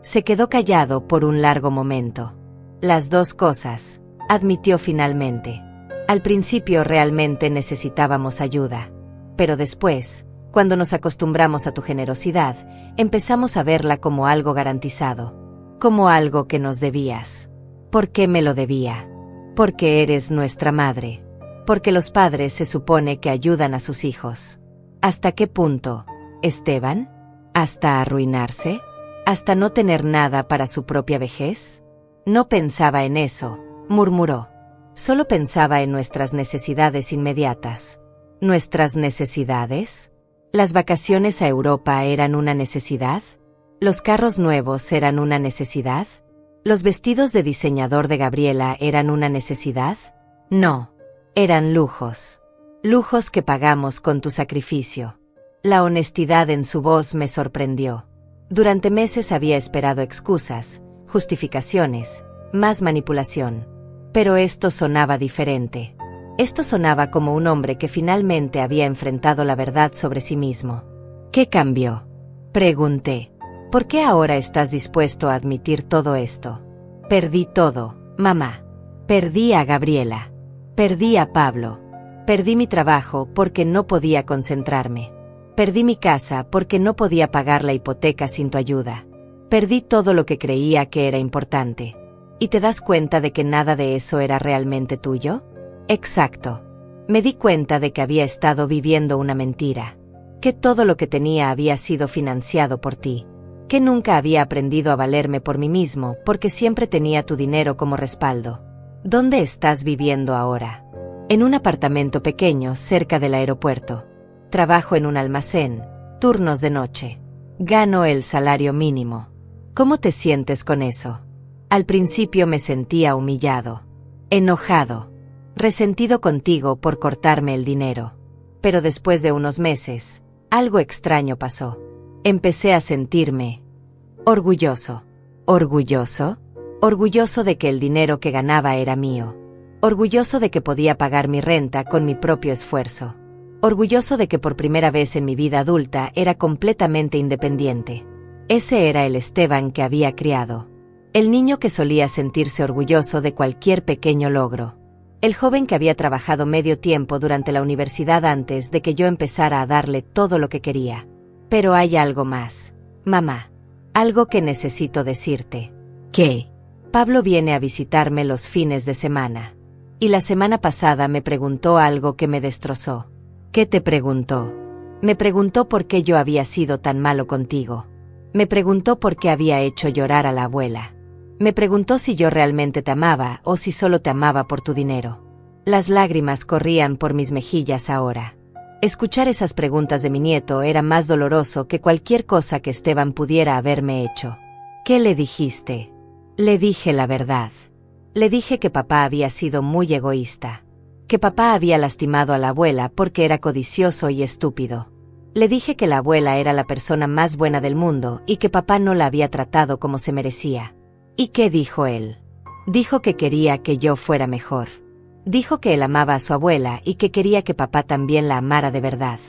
Se quedó callado por un largo momento. Las dos cosas, admitió finalmente. Al principio realmente necesitábamos ayuda. Pero después, cuando nos acostumbramos a tu generosidad, empezamos a verla como algo garantizado. Como algo que nos debías. ¿Por qué me lo debía? Porque eres nuestra madre. Porque los padres se supone que ayudan a sus hijos. ¿Hasta qué punto, Esteban? ¿Hasta arruinarse? ¿Hasta no tener nada para su propia vejez? No pensaba en eso, murmuró. Solo pensaba en nuestras necesidades inmediatas. ¿Nuestras necesidades? ¿Las vacaciones a Europa eran una necesidad? ¿Los carros nuevos eran una necesidad? ¿Los vestidos de diseñador de Gabriela eran una necesidad? No. Eran lujos. Lujos que pagamos con tu sacrificio. La honestidad en su voz me sorprendió. Durante meses había esperado excusas, justificaciones, más manipulación. Pero esto sonaba diferente. Esto sonaba como un hombre que finalmente había enfrentado la verdad sobre sí mismo. ¿Qué cambió? Pregunté. ¿Por qué ahora estás dispuesto a admitir todo esto? Perdí todo, mamá. Perdí a Gabriela. Perdí a Pablo. Perdí mi trabajo porque no podía concentrarme. Perdí mi casa porque no podía pagar la hipoteca sin tu ayuda. Perdí todo lo que creía que era importante. ¿Y te das cuenta de que nada de eso era realmente tuyo? Exacto. Me di cuenta de que había estado viviendo una mentira. Que todo lo que tenía había sido financiado por ti. Que nunca había aprendido a valerme por mí mismo porque siempre tenía tu dinero como respaldo. ¿Dónde estás viviendo ahora? En un apartamento pequeño cerca del aeropuerto. Trabajo en un almacén, turnos de noche. Gano el salario mínimo. ¿Cómo te sientes con eso? Al principio me sentía humillado, enojado, resentido contigo por cortarme el dinero. Pero después de unos meses, algo extraño pasó. Empecé a sentirme orgulloso. ¿Orgulloso? Orgulloso de que el dinero que ganaba era mío. Orgulloso de que podía pagar mi renta con mi propio esfuerzo. Orgulloso de que por primera vez en mi vida adulta era completamente independiente. Ese era el Esteban que había criado. El niño que solía sentirse orgulloso de cualquier pequeño logro. El joven que había trabajado medio tiempo durante la universidad antes de que yo empezara a darle todo lo que quería. Pero hay algo más, mamá. Algo que necesito decirte. ¿Qué? Pablo viene a visitarme los fines de semana. Y la semana pasada me preguntó algo que me destrozó. ¿Qué te preguntó? Me preguntó por qué yo había sido tan malo contigo. Me preguntó por qué había hecho llorar a la abuela. Me preguntó si yo realmente te amaba o si solo te amaba por tu dinero. Las lágrimas corrían por mis mejillas ahora. Escuchar esas preguntas de mi nieto era más doloroso que cualquier cosa que Esteban pudiera haberme hecho. ¿Qué le dijiste? Le dije la verdad. Le dije que papá había sido muy egoísta. Que papá había lastimado a la abuela porque era codicioso y estúpido. Le dije que la abuela era la persona más buena del mundo y que papá no la había tratado como se merecía. ¿Y qué dijo él? Dijo que quería que yo fuera mejor. Dijo que él amaba a su abuela y que quería que papá también la amara de verdad.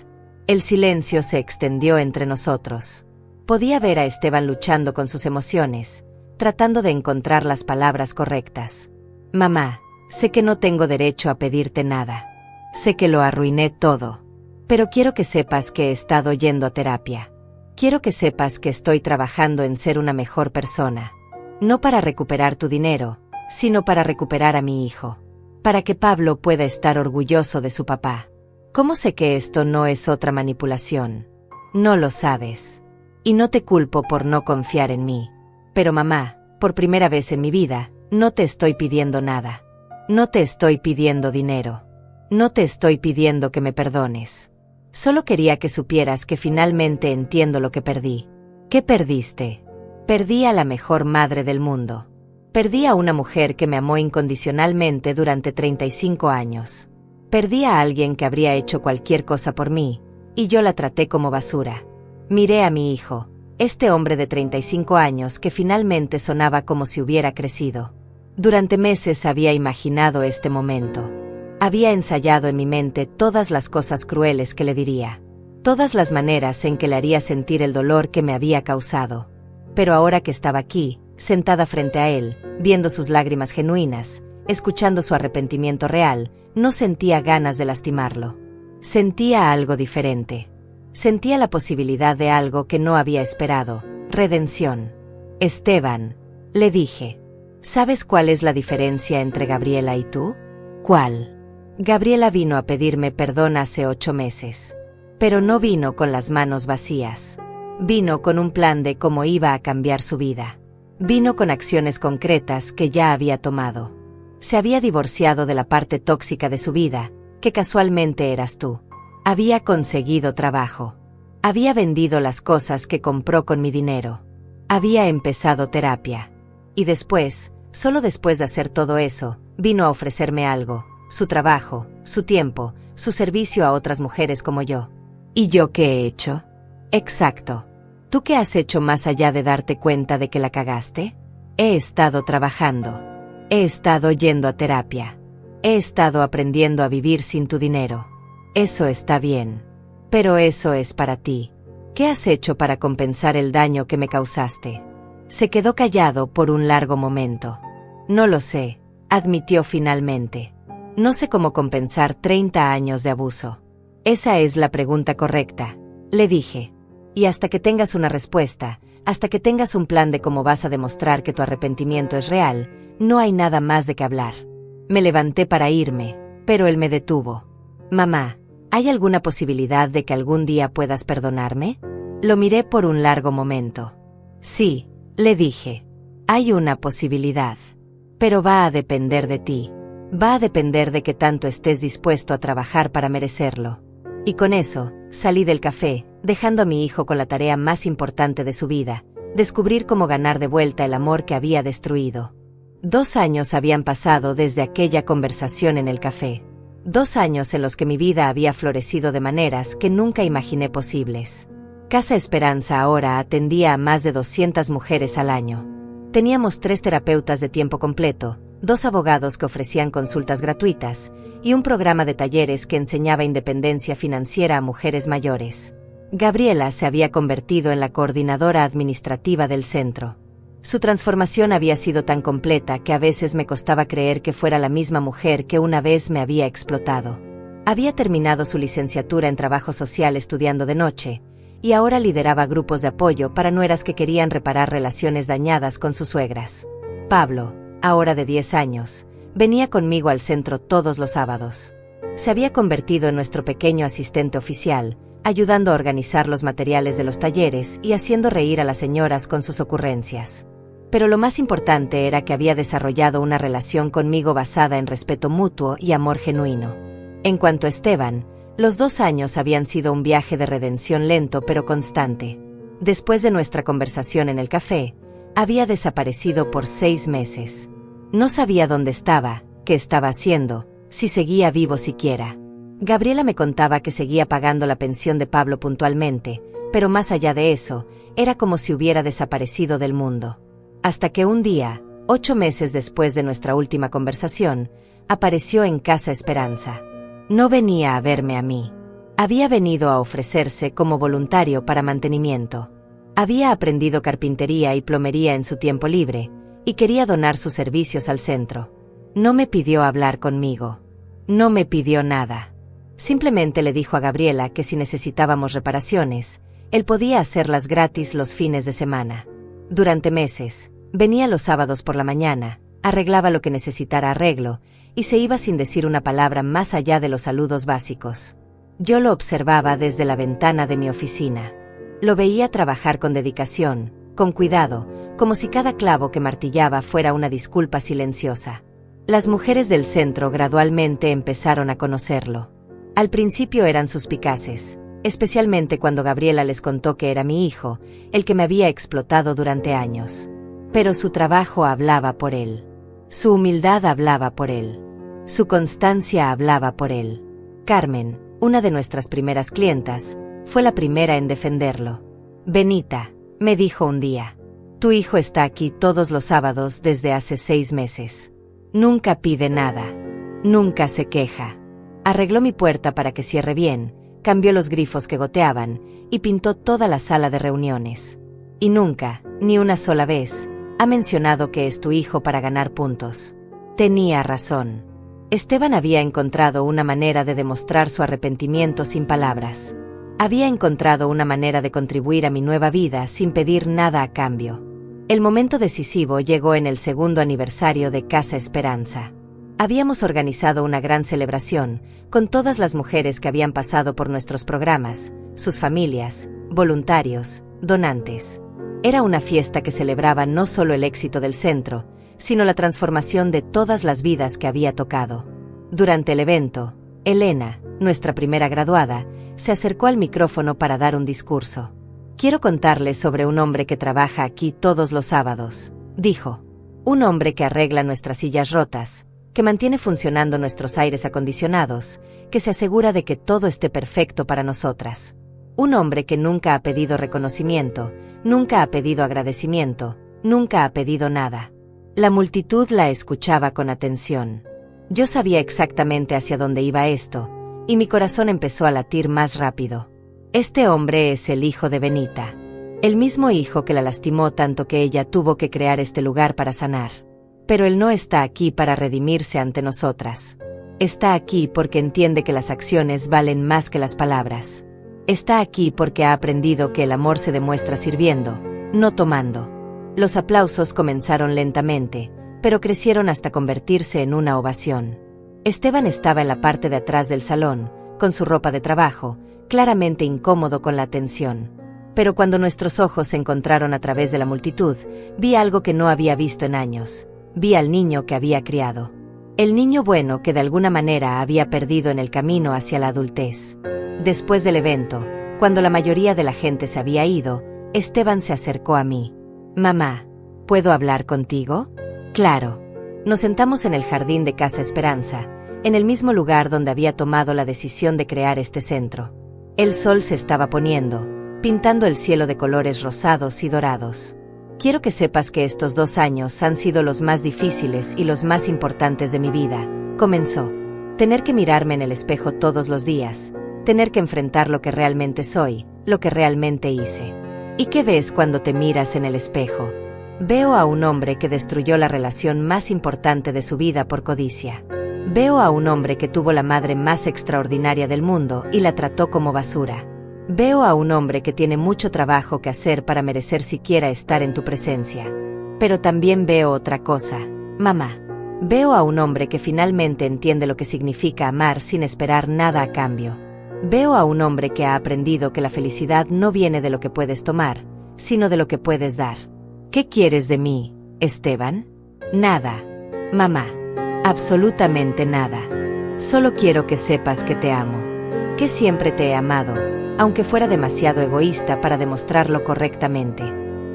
El silencio se extendió entre nosotros. Podía ver a Esteban luchando con sus emociones, tratando de encontrar las palabras correctas. Mamá, sé que no tengo derecho a pedirte nada. Sé que lo arruiné todo. Pero quiero que sepas que he estado yendo a terapia. Quiero que sepas que estoy trabajando en ser una mejor persona. No para recuperar tu dinero, sino para recuperar a mi hijo. Para que Pablo pueda estar orgulloso de su papá. ¿Cómo sé que esto no es otra manipulación? No lo sabes. Y no te culpo por no confiar en mí. Pero mamá, por primera vez en mi vida, no te estoy pidiendo nada. No te estoy pidiendo dinero. No te estoy pidiendo que me perdones. Solo quería que supieras que finalmente entiendo lo que perdí. ¿Qué perdiste? Perdí a la mejor madre del mundo. Perdí a una mujer que me amó incondicionalmente durante 35 años. Perdí a alguien que habría hecho cualquier cosa por mí, y yo la traté como basura. Miré a mi hijo, este hombre de 35 años que finalmente sonaba como si hubiera crecido. Durante meses había imaginado este momento. Había ensayado en mi mente todas las cosas crueles que le diría, todas las maneras en que le haría sentir el dolor que me había causado. Pero ahora que estaba aquí, sentada frente a él, viendo sus lágrimas genuinas, escuchando su arrepentimiento real, no sentía ganas de lastimarlo. Sentía algo diferente. Sentía la posibilidad de algo que no había esperado, redención. Esteban, le dije, ¿sabes cuál es la diferencia entre Gabriela y tú? ¿Cuál? Gabriela vino a pedirme perdón hace 8 meses. Pero no vino con las manos vacías. Vino con un plan de cómo iba a cambiar su vida. Vino con acciones concretas que ya había tomado. Se había divorciado de la parte tóxica de su vida, que casualmente eras tú. Había conseguido trabajo. Había vendido las cosas que compró con mi dinero. Había empezado terapia. Y después, solo después de hacer todo eso, vino a ofrecerme algo, su trabajo, su tiempo, su servicio a otras mujeres como yo. ¿Y yo qué he hecho? Exacto. ¿Tú qué has hecho más allá de darte cuenta de que la cagaste? He estado trabajando. He estado yendo a terapia. He estado aprendiendo a vivir sin tu dinero. Eso está bien. Pero eso es para ti. ¿Qué has hecho para compensar el daño que me causaste? Se quedó callado por un largo momento. No lo sé, admitió finalmente. No sé cómo compensar 30 años de abuso. Esa es la pregunta correcta, le dije. Y hasta que tengas una respuesta, hasta que tengas un plan de cómo vas a demostrar que tu arrepentimiento es real, no hay nada más de qué hablar. Me levanté para irme, pero él me detuvo. Mamá, ¿hay alguna posibilidad de que algún día puedas perdonarme? Lo miré por un largo momento. Sí, le dije. Hay una posibilidad. Pero va a depender de ti. Va a depender de que tanto estés dispuesto a trabajar para merecerlo. Y con eso, salí del café, dejando a mi hijo con la tarea más importante de su vida, descubrir cómo ganar de vuelta el amor que había destruido. 2 años habían pasado desde aquella conversación en el café. 2 años en los que mi vida había florecido de maneras que nunca imaginé posibles. Casa Esperanza ahora atendía a más de 200 mujeres al año. Teníamos 3 terapeutas de tiempo completo, 2 abogados que ofrecían consultas gratuitas, y un programa de talleres que enseñaba independencia financiera a mujeres mayores. Gabriela se había convertido en la coordinadora administrativa del centro. Su transformación había sido tan completa que a veces me costaba creer que fuera la misma mujer que una vez me había explotado. Había terminado su licenciatura en trabajo social estudiando de noche, y ahora lideraba grupos de apoyo para nueras que querían reparar relaciones dañadas con sus suegras. Pablo, ahora de 10 años, venía conmigo al centro todos los sábados. Se había convertido en nuestro pequeño asistente oficial, ayudando a organizar los materiales de los talleres y haciendo reír a las señoras con sus ocurrencias. Pero lo más importante era que había desarrollado una relación conmigo basada en respeto mutuo y amor genuino. En cuanto a Esteban, los 2 años habían sido un viaje de redención lento pero constante. Después de nuestra conversación en el café, había desaparecido por 6 meses. No sabía dónde estaba, qué estaba haciendo, si seguía vivo siquiera. Gabriela me contaba que seguía pagando la pensión de Pablo puntualmente, pero más allá de eso, era como si hubiera desaparecido del mundo. Hasta que un día, 8 meses después de nuestra última conversación, apareció en Casa Esperanza. No venía a verme a mí. Había venido a ofrecerse como voluntario para mantenimiento. Había aprendido carpintería y plomería en su tiempo libre, y quería donar sus servicios al centro. No me pidió hablar conmigo. No me pidió nada. Simplemente le dijo a Gabriela que si necesitábamos reparaciones, él podía hacerlas gratis los fines de semana. Durante meses, venía los sábados por la mañana, arreglaba lo que necesitara arreglo, y se iba sin decir una palabra más allá de los saludos básicos. Yo lo observaba desde la ventana de mi oficina. Lo veía trabajar con dedicación, con cuidado, como si cada clavo que martillaba fuera una disculpa silenciosa. Las mujeres del centro gradualmente empezaron a conocerlo. Al principio eran suspicaces, especialmente cuando Gabriela les contó que era mi hijo, el que me había explotado durante años. Pero su trabajo hablaba por él. Su humildad hablaba por él. Su constancia hablaba por él. Carmen, una de nuestras primeras clientas, fue la primera en defenderlo. Benita, me dijo un día, tu hijo está aquí todos los sábados desde hace 6 meses. Nunca pide nada. Nunca se queja. Arregló mi puerta para que cierre bien, cambió los grifos que goteaban y pintó toda la sala de reuniones. Y nunca, ni una sola vez, ha mencionado que es tu hijo para ganar puntos. Tenía razón. Esteban había encontrado una manera de demostrar su arrepentimiento sin palabras. Había encontrado una manera de contribuir a mi nueva vida sin pedir nada a cambio. El momento decisivo llegó en el 2º aniversario de Casa Esperanza. Habíamos organizado una gran celebración, con todas las mujeres que habían pasado por nuestros programas, sus familias, voluntarios, donantes. Era una fiesta que celebraba no solo el éxito del centro, sino la transformación de todas las vidas que había tocado. Durante el evento, Elena, nuestra primera graduada, se acercó al micrófono para dar un discurso. Quiero contarles sobre un hombre que trabaja aquí todos los sábados, dijo. Un hombre que arregla nuestras sillas rotas, que mantiene funcionando nuestros aires acondicionados, que se asegura de que todo esté perfecto para nosotras. Un hombre que nunca ha pedido reconocimiento, nunca ha pedido agradecimiento, nunca ha pedido nada. La multitud la escuchaba con atención. Yo sabía exactamente hacia dónde iba esto, y mi corazón empezó a latir más rápido. Este hombre es el hijo de Benita. El mismo hijo que la lastimó tanto que ella tuvo que crear este lugar para sanar. Pero él no está aquí para redimirse ante nosotras. Está aquí porque entiende que las acciones valen más que las palabras. Está aquí porque ha aprendido que el amor se demuestra sirviendo, no tomando. Los aplausos comenzaron lentamente, pero crecieron hasta convertirse en una ovación. Esteban estaba en la parte de atrás del salón, con su ropa de trabajo, claramente incómodo con la atención. Pero cuando nuestros ojos se encontraron a través de la multitud, vi algo que no había visto en años. Vi al niño que había criado. El niño bueno que de alguna manera había perdido en el camino hacia la adultez. Después del evento, cuando la mayoría de la gente se había ido, Esteban se acercó a mí. Mamá, ¿puedo hablar contigo? Claro. Nos sentamos en el jardín de Casa Esperanza, en el mismo lugar donde había tomado la decisión de crear este centro. El sol se estaba poniendo, pintando el cielo de colores rosados y dorados. Quiero que sepas que estos 2 años han sido los más difíciles y los más importantes de mi vida, comenzó. Tener que mirarme en el espejo todos los días, tener que enfrentar lo que realmente soy, lo que realmente hice. ¿Y qué ves cuando te miras en el espejo? Veo a un hombre que destruyó la relación más importante de su vida por codicia. Veo a un hombre que tuvo la madre más extraordinaria del mundo y la trató como basura. Veo a un hombre que tiene mucho trabajo que hacer para merecer siquiera estar en tu presencia. Pero también veo otra cosa, mamá. Veo a un hombre que finalmente entiende lo que significa amar sin esperar nada a cambio. Veo a un hombre que ha aprendido que la felicidad no viene de lo que puedes tomar, sino de lo que puedes dar. ¿Qué quieres de mí, Esteban? Nada, mamá. Absolutamente nada. Solo quiero que sepas que te amo. Que siempre te he amado, aunque fuera demasiado egoísta para demostrarlo correctamente.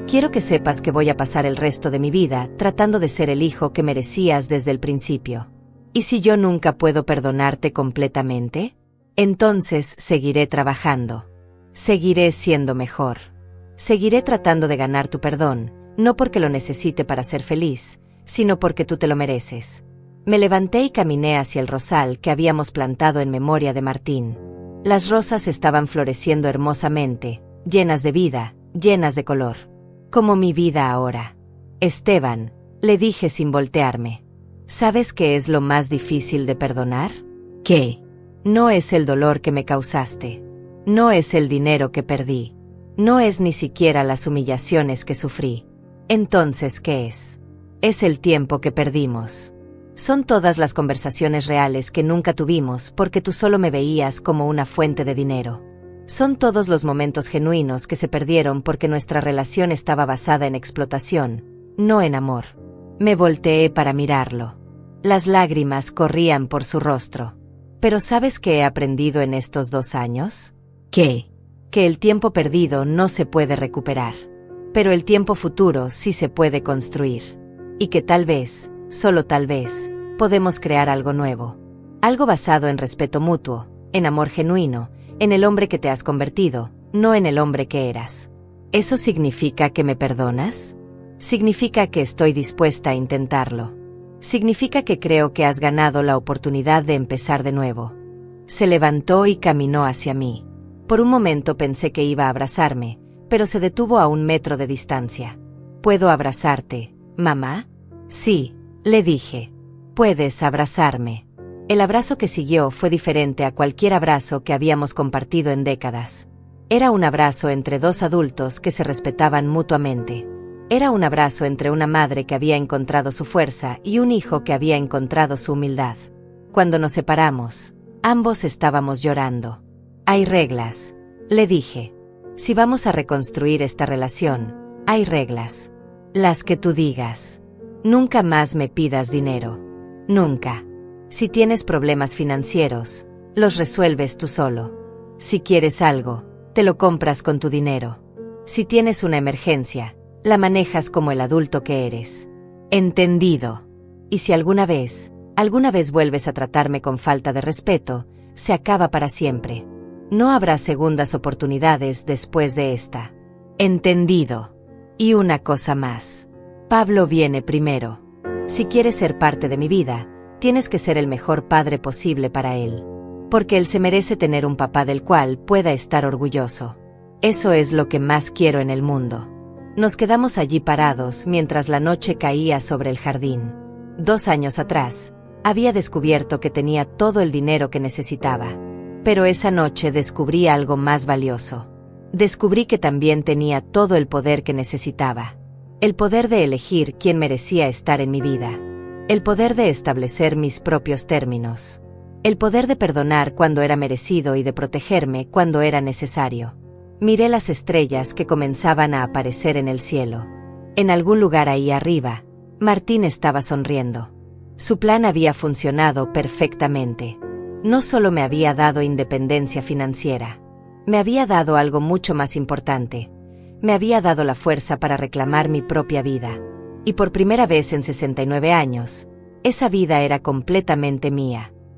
Quiero que sepas que voy a pasar el resto de mi vida tratando de ser el hijo que merecías desde el principio. ¿Y si yo nunca puedo perdonarte completamente? Entonces seguiré trabajando. Seguiré siendo mejor. Seguiré tratando de ganar tu perdón, no porque lo necesite para ser feliz, sino porque tú te lo mereces. Me levanté y caminé hacia el rosal que habíamos plantado en memoria de Martín. Las rosas estaban floreciendo hermosamente, llenas de vida, llenas de color. Como mi vida ahora. Esteban, le dije sin voltearme. ¿Sabes qué es lo más difícil de perdonar? ¿Qué? No es el dolor que me causaste. No es el dinero que perdí. No es ni siquiera las humillaciones que sufrí. Entonces, ¿qué es? Es el tiempo que perdimos. Son todas las conversaciones reales que nunca tuvimos porque tú solo me veías como una fuente de dinero. Son todos los momentos genuinos que se perdieron porque nuestra relación estaba basada en explotación, no en amor. Me volteé para mirarlo. Las lágrimas corrían por su rostro. ¿Pero sabes qué he aprendido en estos 2 años? ¿Qué? Que el tiempo perdido no se puede recuperar. Pero el tiempo futuro sí se puede construir. Y que tal vez, solo tal vez, podemos crear algo nuevo. Algo basado en respeto mutuo, en amor genuino, en el hombre que te has convertido, no en el hombre que eras. ¿Eso significa que me perdonas? Significa que estoy dispuesta a intentarlo. Significa que creo que has ganado la oportunidad de empezar de nuevo. Se levantó y caminó hacia mí. Por un momento pensé que iba a abrazarme, pero se detuvo a 1 metro de distancia. ¿Puedo abrazarte, mamá? Sí, le dije. Puedes abrazarme. El abrazo que siguió fue diferente a cualquier abrazo que habíamos compartido en décadas. Era un abrazo entre 2 adultos que se respetaban mutuamente. Era un abrazo entre una madre que había encontrado su fuerza y un hijo que había encontrado su humildad. Cuando nos separamos, ambos estábamos llorando. Hay reglas, le dije. Si vamos a reconstruir esta relación, hay reglas. Las que tú digas. Nunca más me pidas dinero. Nunca. Si tienes problemas financieros, los resuelves tú solo. Si quieres algo, te lo compras con tu dinero. Si tienes una emergencia, la manejas como el adulto que eres. Entendido. Y si alguna vez vuelves a tratarme con falta de respeto, se acaba para siempre. No habrá segundas oportunidades después de esta. Entendido. Y una cosa más. Pablo viene primero. Si quieres ser parte de mi vida, tienes que ser el mejor padre posible para él. Porque él se merece tener un papá del cual pueda estar orgulloso. Eso es lo que más quiero en el mundo. Nos quedamos allí parados mientras la noche caía sobre el jardín. 2 años atrás, había descubierto que tenía todo el dinero que necesitaba. Pero esa noche descubrí algo más valioso. Descubrí que también tenía todo el poder que necesitaba. El poder de elegir quién merecía estar en mi vida. El poder de establecer mis propios términos. El poder de perdonar cuando era merecido y de protegerme cuando era necesario. Miré las estrellas que comenzaban a aparecer en el cielo. En algún lugar ahí arriba, Martín estaba sonriendo. Su plan había funcionado perfectamente. No solo me había dado independencia financiera, me había dado algo mucho más importante. Me había dado la fuerza para reclamar mi propia vida. Y por primera vez en 69 años, esa vida era completamente mía.